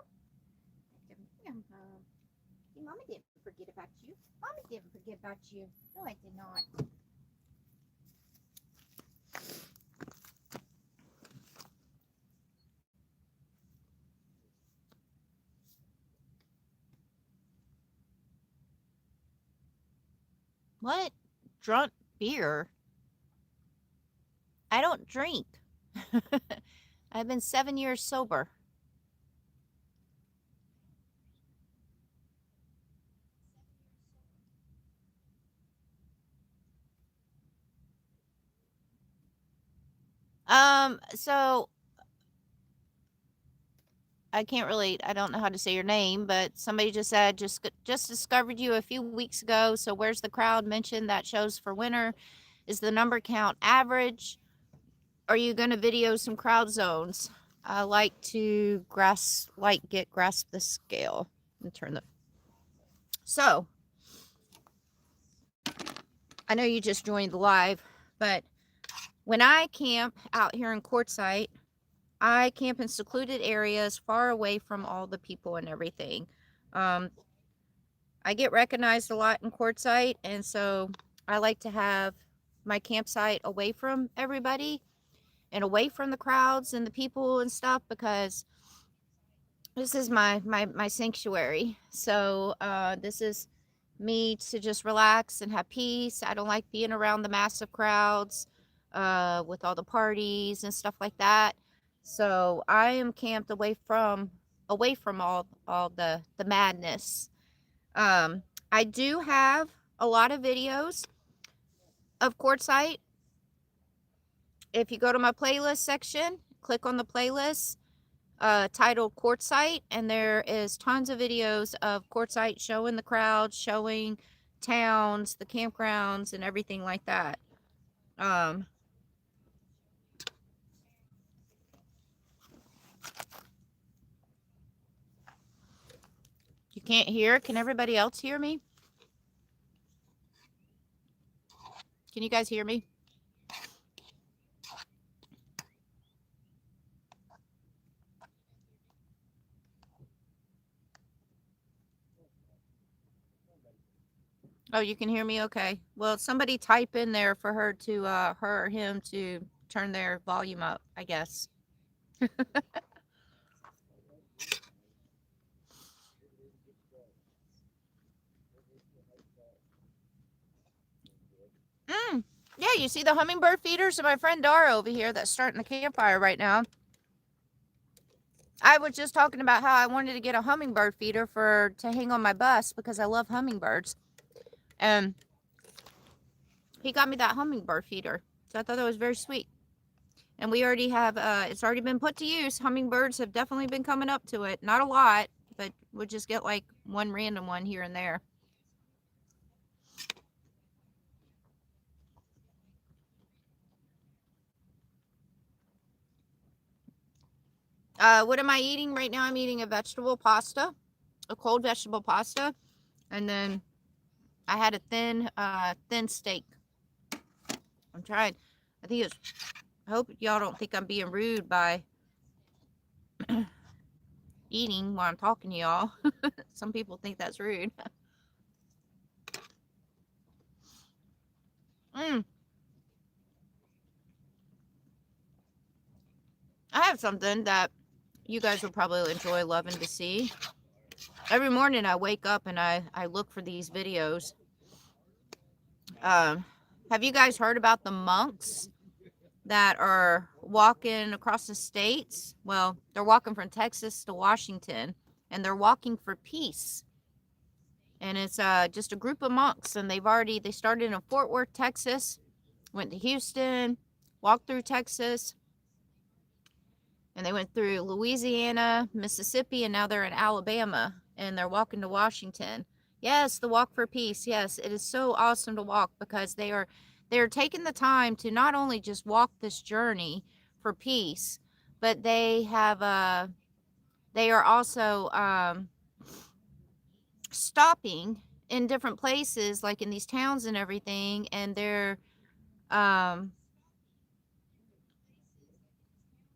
Yum yum yum. See, Mommy didn't forget about you. Mommy didn't forget about you. No, I did not. What? Drunk beer? I don't drink. I've been 7 years sober. So I can't really, I don't know how to say your name, but somebody just said, just discovered you a few weeks ago. So where's the crowd mentioned that shows for winter? Is the number count average? Are you going to video some crowd zones? I like to grasp the scale and turn the, so I know you just joined the live, but when I camp out here in Quartzsite, I camp in secluded areas far away from all the people and everything. Um, I get recognized a lot in Quartzsite, and so I like to have my campsite away from everybody and away from the crowds and the people and stuff, because this is my sanctuary. So this is me to just relax and have peace. I don't like being around the massive crowds with all the parties and stuff like that. So I am camped away from all the madness. I do have a lot of videos of Quartzsite. If you go to my playlist section, click on the playlist titled Quartzsite, and there is tons of videos of Quartzsite showing the crowd, showing towns, the campgrounds, and everything like that. You can't hear? Can everybody else hear me? Can you guys hear me? Oh, you can hear me? Okay. Well, somebody type in there for her or him to turn their volume up, I guess. Yeah, you see the hummingbird feeders and my friend Dara over here that's starting the campfire right now. I was just talking about how I wanted to get a hummingbird feeder to hang on my bus because I love hummingbirds. And he got me that hummingbird feeder. So I thought that was very sweet. And we already have, it's already been put to use. Hummingbirds have definitely been coming up to it. Not a lot, but we'll just get like one random one here and there. What am I eating right now? I'm eating a vegetable pasta, a cold vegetable pasta. And then I had a thin steak. I'm trying. I hope y'all don't think I'm being rude by eating while I'm talking to y'all. Some people think that's rude. I have something that you guys will probably enjoy loving to see. Every morning I wake up and I look for these videos. Have you guys heard about the monks that are walking across the states? Well, they're walking from Texas to Washington, and they're walking for peace. And it's just a group of monks, and they started in Fort Worth, Texas, went to Houston, walked through Texas, and they went through Louisiana, Mississippi, and now they're in Alabama, and they're walking to Washington. Yes, the walk for peace. Yes, it is so awesome to walk because they're taking the time to not only just walk this journey for peace, but they are also stopping in different places, like in these towns and everything, and they're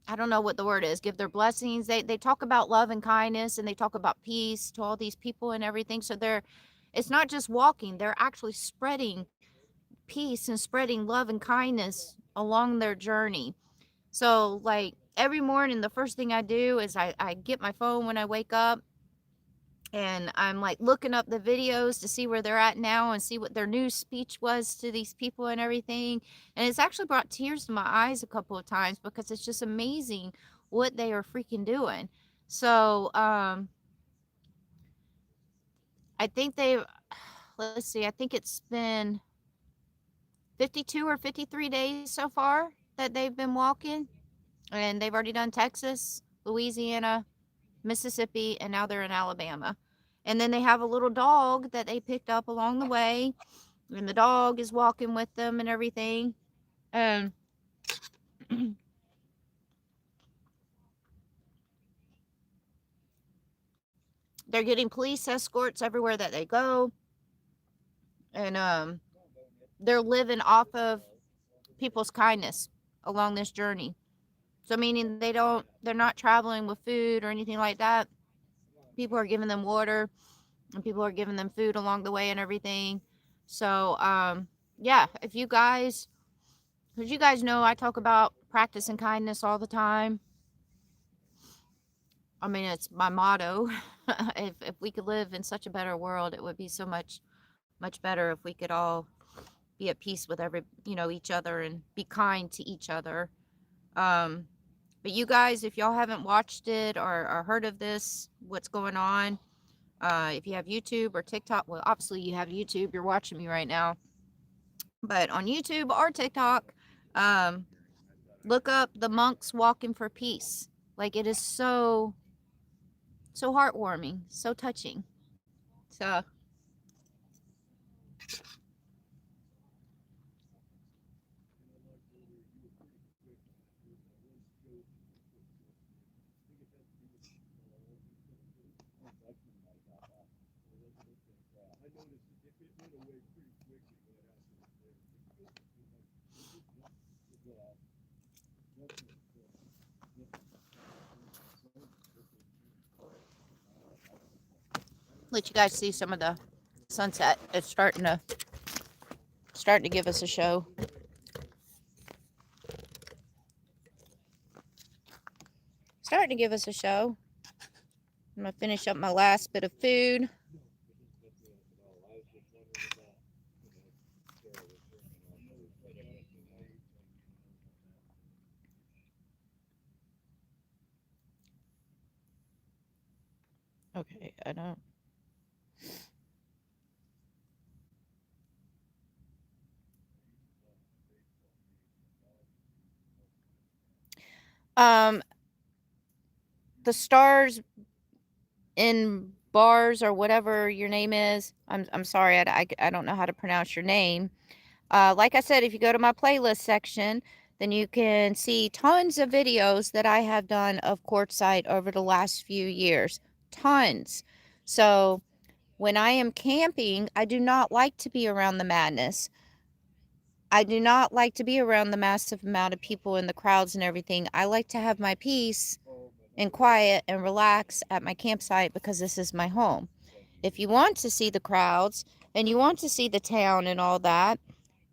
I don't know what the word is, give their blessings. They talk about love and kindness, and they talk about peace to all these people and everything. So it's not just walking, they're actually spreading peace and spreading love and kindness along their journey. So like every morning, the first thing I do is I get my phone when I wake up, and I'm like looking up the videos to see where they're at now and see what their new speech was to these people and everything. And it's actually brought tears to my eyes a couple of times because it's just amazing what they are freaking doing. So I think let's see, I think it's been 52 or 53 days so far that they've been walking, and they've already done Texas, Louisiana, Mississippi, and now they're in Alabama. And then they have a little dog that they picked up along the way, and the dog is walking with them and everything. And they're getting police escorts everywhere that they go. And they're living off of people's kindness along this journey. So meaning they're not traveling with food or anything like that. People are giving them water and people are giving them food along the way and everything. So yeah, if you guys, because you guys know I talk about practicing kindness all the time. I mean, it's my motto. If we could live in such a better world, it would be so much better if we could all be at peace with each other and be kind to each other. Um, but you guys, if y'all haven't watched it or heard of this, what's going on, if you have YouTube or TikTok, well, obviously you have YouTube, you're watching me right now. But on YouTube or TikTok, um, look up the monks walking for peace. Like it is so heartwarming, so touching. So let you guys see some of the sunset. It's starting to give us a show. Starting to give us a show. I'm gonna finish up my last bit of food. Okay, I don't. Um, the stars in bars or whatever your name is. I'm sorry, I don't know how to pronounce your name. Like I said, if you go to my playlist section, then you can see tons of videos that I have done of Quartzsite over the last few years. Tons. So when I am camping, I do not like to be around the madness. I do not like to be around the massive amount of people and the crowds and everything. I like to have my peace and quiet and relax at my campsite because this is my home. If you want to see the crowds and you want to see the town and all that,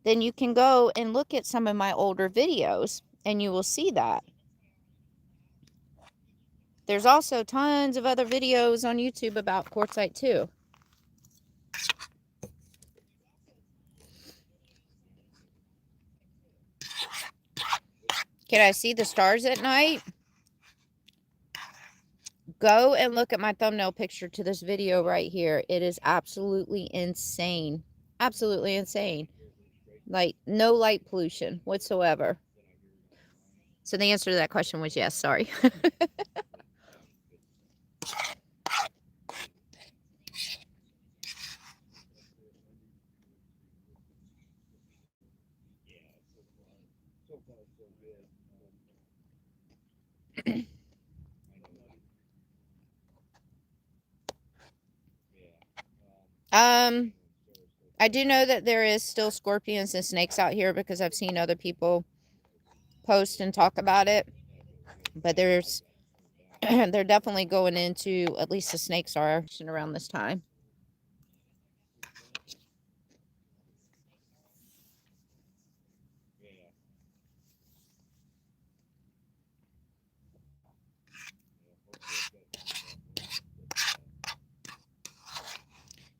then you can go and look at some of my older videos and you will see that. There's also tons of other videos on YouTube about Quartzsite too. Can I see the stars at night? Go and look at my thumbnail picture to this video right here. It is absolutely insane. Absolutely insane. Like no light pollution whatsoever. So the answer to that question was yes, sorry. I do know that there is still scorpions and snakes out here because I've seen other people post and talk about it. But they're definitely going into, at least the snakes are around this time.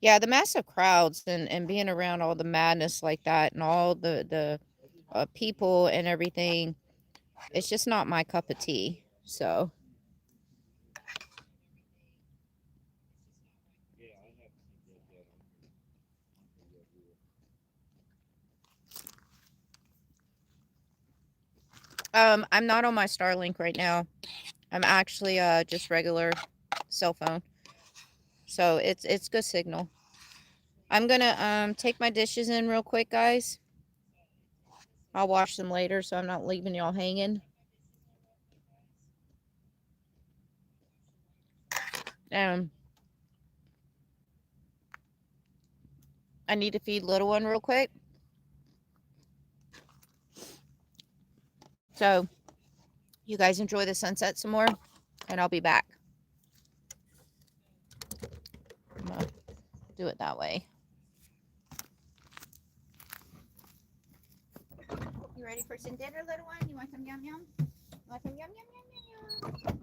Yeah, the massive crowds and being around all the madness like that and all the people and everything, it's just not my cup of tea. So I'm not on my Starlink right now. I'm actually just regular cell phone. So it's good signal. I'm gonna take my dishes in real quick, guys. I'll wash them later so I'm not leaving y'all hanging. Um I need to feed little one real quick. So you guys enjoy the sunset some more, and I'll be back. I'm gonna do it that way. You ready for some dinner, little one? You want some yum yum? You want some yum yum yum yum yum?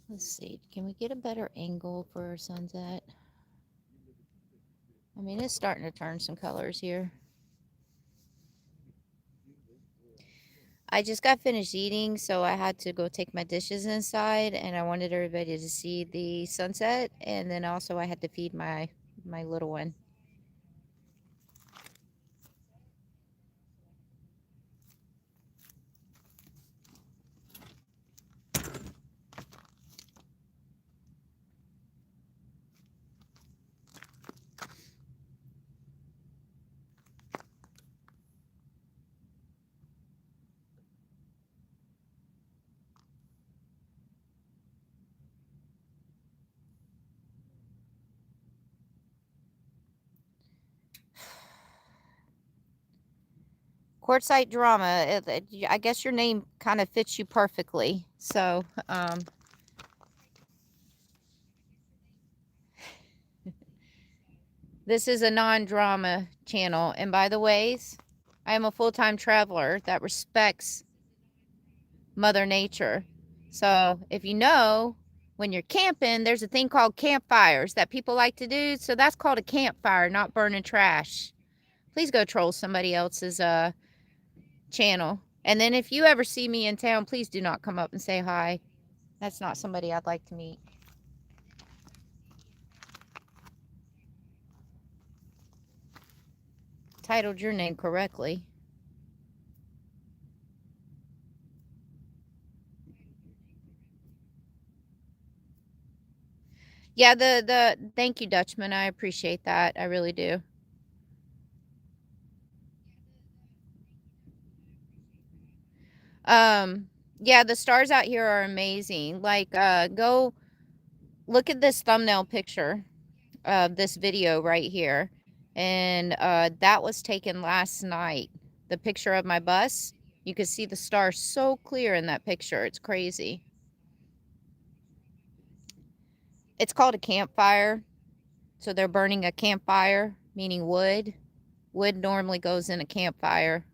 Let's see. Can we get a better angle for our sunset? I mean, it's starting to turn some colors here. I just got finished eating, so I had to go take my dishes inside, and I wanted everybody to see the sunset, and then also I had to feed my little one. Quartzsite drama. I guess your name kind of fits you perfectly. So, this is a non-drama channel. And by the ways, I am a full-time traveler that respects Mother Nature. So if you know, when you're camping, there's a thing called campfires that people like to do. So that's called a campfire, not burning trash. Please go troll somebody else's channel. And then if you ever see me in town, please do not come up and say hi. That's not somebody I'd like to meet. Titled your name correctly. Yeah, thank you, Dutchman. I appreciate that. I really do. Yeah, the stars out here are amazing. Like, go look at this thumbnail picture of this video right here. And that was taken last night. The picture of my bus, you could see the stars so clear in that picture. It's crazy. It's called a campfire. So they're burning a campfire, meaning wood. Wood normally goes in a campfire.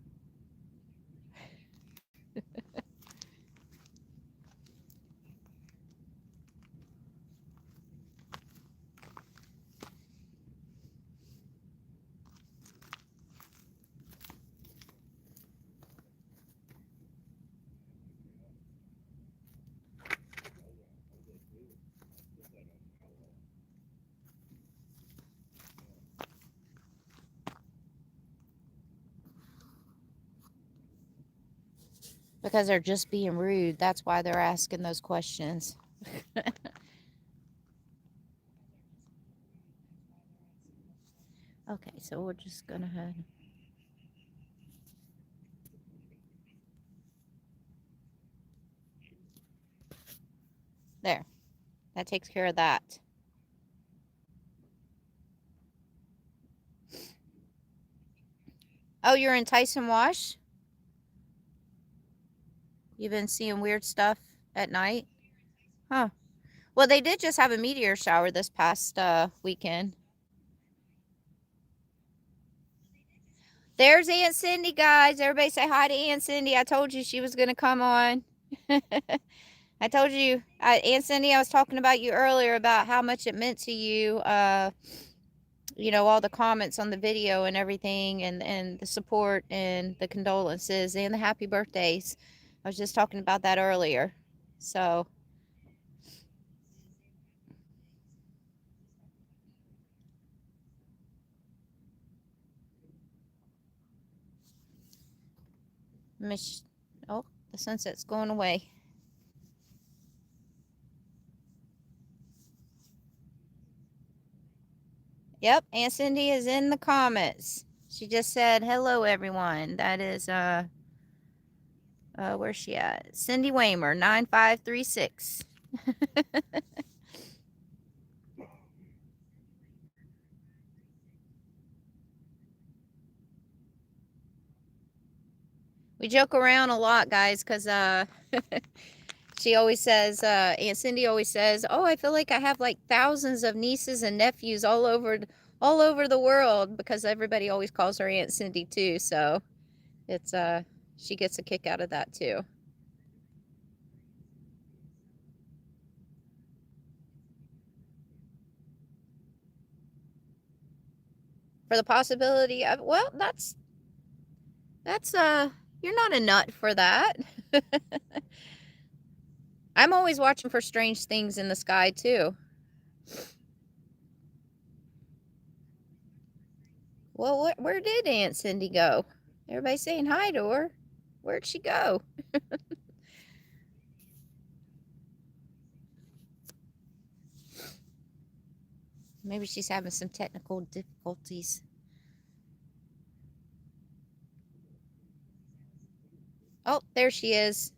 Because they're just being rude. That's why they're asking those questions. Okay, so we're just gonna head. There. That takes care of that. Oh, you're in Tyson Wash? You've been seeing weird stuff at night? Huh. Well, they did just have a meteor shower this past weekend. There's Aunt Cindy, guys. Everybody say hi to Aunt Cindy. I told you she was going to come on. I told you, Aunt Cindy, I was talking about you earlier about how much it meant to you. You know, all the comments on the video and everything, and the support and the condolences and the happy birthdays. I was just talking about that earlier. So, oh, the sunset's going away. Yep, Aunt Cindy is in the comments. She just said, hello, everyone. That is, where's she at? Cindy Waymer, 9536. We joke around a lot, guys, because she always says, Aunt Cindy always says, oh, I feel like I have like thousands of nieces and nephews all over the world, because everybody always calls her Aunt Cindy too. So it's she gets a kick out of that too. For the possibility of, well, that's you're not a nut for that. I'm always watching for strange things in the sky too. Well, where did Aunt Cindy go? Everybody's saying hi to her. Where'd she go? Maybe she's having some technical difficulties. Oh, there she is.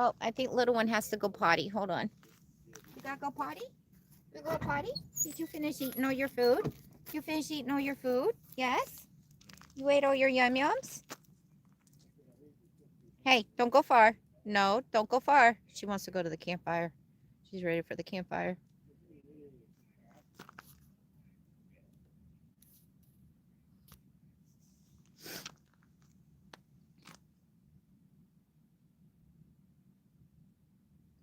Oh, I think little one has to go potty. Hold on. You gotta go potty? You go potty? Did you finish eating all your food? You finished eating all your food? Yes? You ate all your yum yums? Hey, don't go far. No, don't go far. She wants to go to the campfire. She's ready for the campfire.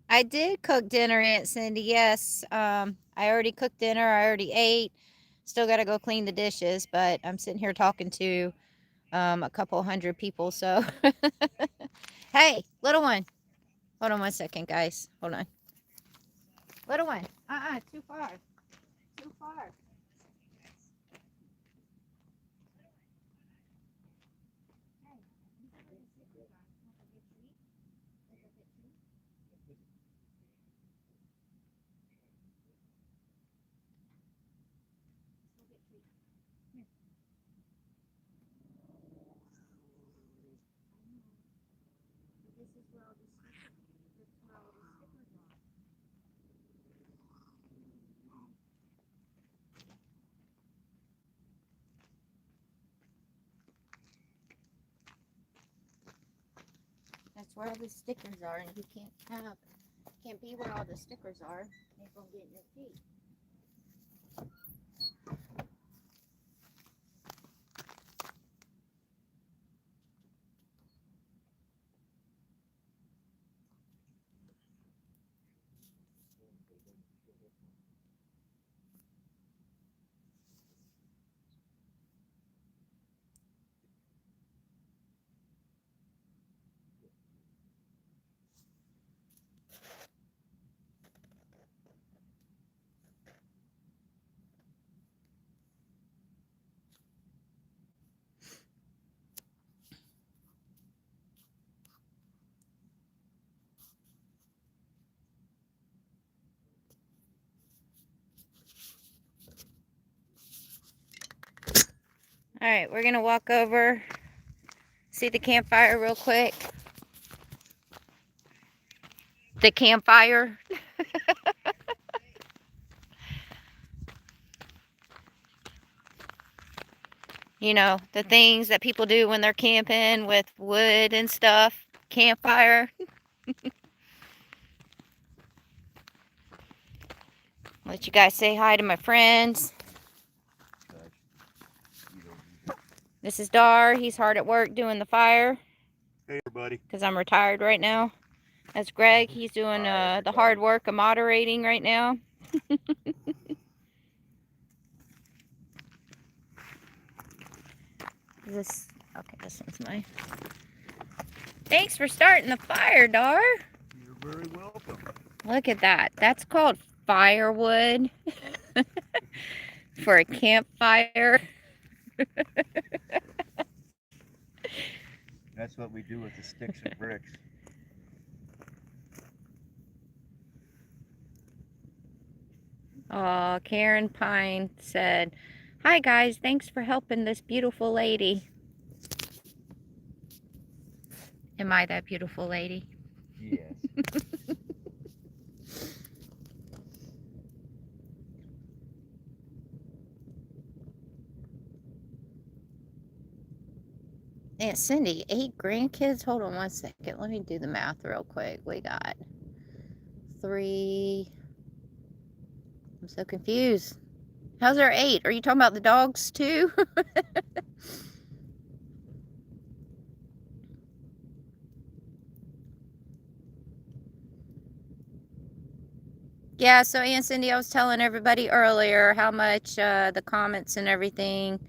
I did cook dinner, Aunt Cindy. Yes. I already cooked dinner. I already ate. Still got to go clean the dishes, but I'm sitting here talking to a couple hundred people. So, hey, little one. Hold on one second, guys. Hold on. Little one. Too far. Too far. is where all the stickers are. That's where all the stickers are, and you can't be where all the stickers are. They're gonna get in your feet. All right, we're gonna walk over, see the campfire real quick. The campfire. You know, the things that people do when they're camping with wood and stuff. Campfire. Let you guys say hi to my friends. This is Dar. He's hard at work doing the fire. Hey, everybody. Because I'm retired right now. That's Greg. He's doing the hard work of moderating right now. This, okay, this one's mine. Thanks for starting the fire, Dar. You're very welcome. Look at that. That's called firewood for a campfire. That's what we do with the sticks and bricks. Oh, Karen Pine said, "Hi guys, thanks for helping this beautiful lady." Am I that beautiful lady? Yes. Aunt Cindy, 8 grandkids? Hold on one second. Let me do the math real quick. We got 3. I'm so confused. How's there 8? Are you talking about the dogs too? Yeah, so Aunt Cindy, I was telling everybody earlier how much the comments and everything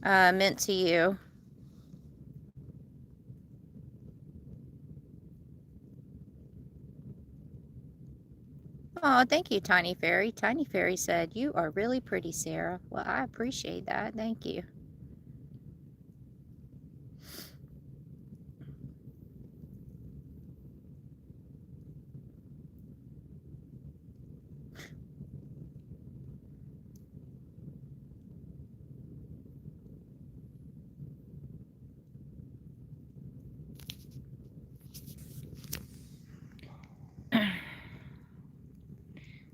meant to you. Oh, thank you, Tiny Fairy. Tiny Fairy said, "You are really pretty, Sarah." Well, I appreciate that. Thank you.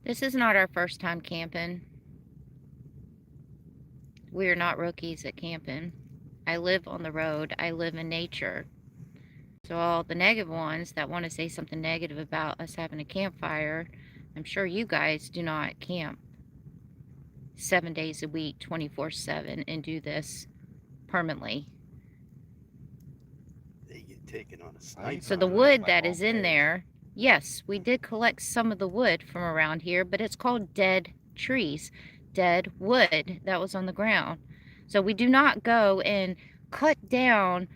This is not our first time camping. We are not rookies at camping. I live on the road. I live in nature. So all the negative ones that want to say something negative about us having a campfire, I'm sure you guys do not camp 7 days a week, 24/7, and do this permanently. They get taken on a sniper. So the wood that is in there, yes, we did collect some of the wood from around here, but it's called dead trees, dead wood that was on the ground. So we do not go and cut down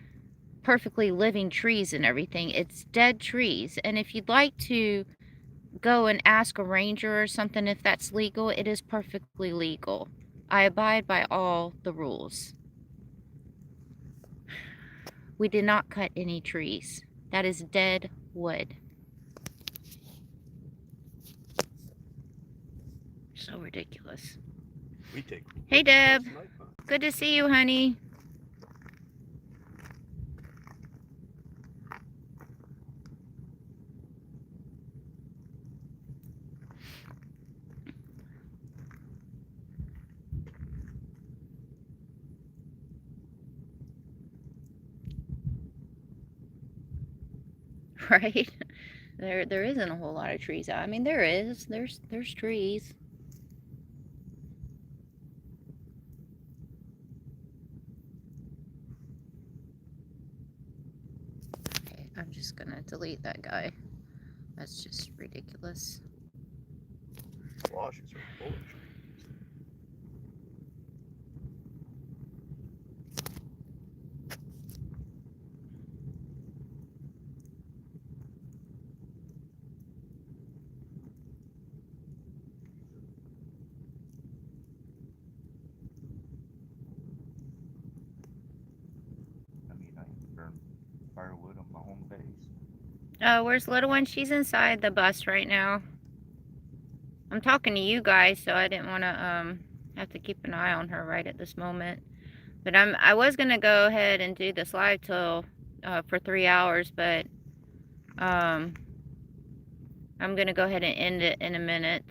perfectly living trees and everything. It's dead trees. And if you'd like to go and ask a ranger or something if that's legal, it is perfectly legal. I abide by all the rules. We did not cut any trees. That is dead wood. So ridiculous. We take. Hey, Deb. Good to see you, honey. Right? There isn't a whole lot of trees out. I mean, there is. There's trees. Okay, I'm just gonna delete that guy. That's just ridiculous. Squashes are full of trees. I mean, I burn firewood on my home base. Oh, where's little one? She's inside the bus right now. I'm talking to you guys, so I didn't want to have to keep an eye on her right at this moment. But I was gonna go ahead and do this live till for 3 hours, but I'm gonna go ahead and end it in a minute,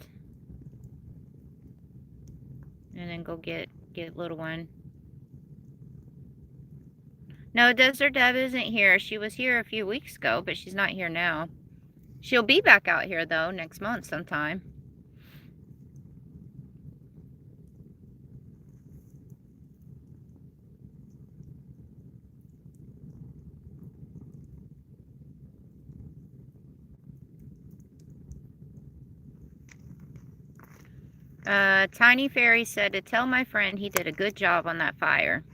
and then go get little one. No, Desert Deb isn't here. She was here a few weeks ago, but she's not here now. She'll be back out here though next month sometime. Tiny Fairy said to tell my friend he did a good job on that fire.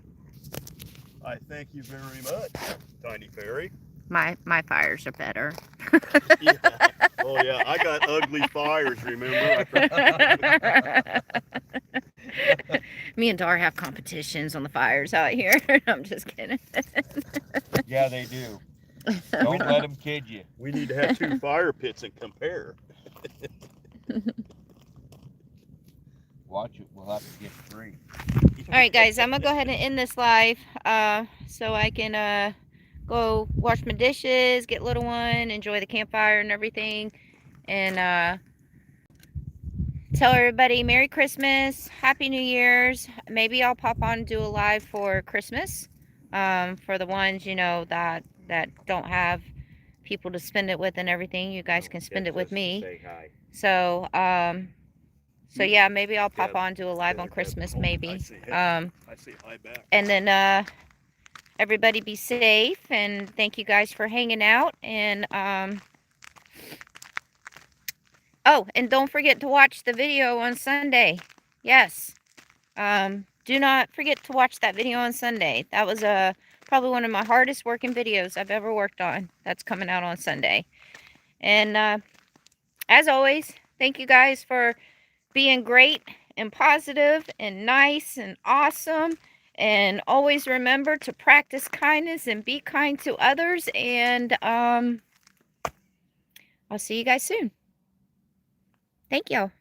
I thank you very much, Tiny Fairy. My fires are better. Yeah. Oh yeah, I got ugly fires, remember? Me and Dar have competitions on the fires out here. I'm just kidding. Yeah, they do. Don't let them kid you. We need to have 2 fire pits and compare. Watch it. We'll have to get 3. All right, guys, I'm gonna go ahead and end this live so I can go wash my dishes, get little one, enjoy the campfire and everything, and tell everybody Merry Christmas, Happy New Year's. Maybe I'll pop on and do a live for Christmas for the ones, you know, that don't have people to spend it with and everything. You guys can spend it with me. Say hi. So so yeah, maybe I'll pop Yeah, on, do a live yeah, on yeah. Christmas, Oh, maybe. I say hi back. And then everybody be safe, and thank you guys for hanging out. And oh, and don't forget to watch the video on Sunday. Yes. Do not forget to watch that video on Sunday. That was probably one of my hardest working videos I've ever worked on. That's coming out on Sunday. And as always, thank you guys for being great and positive and nice and awesome. And always remember to practice kindness and be kind to others. And I'll see you guys soon. Thank y'all.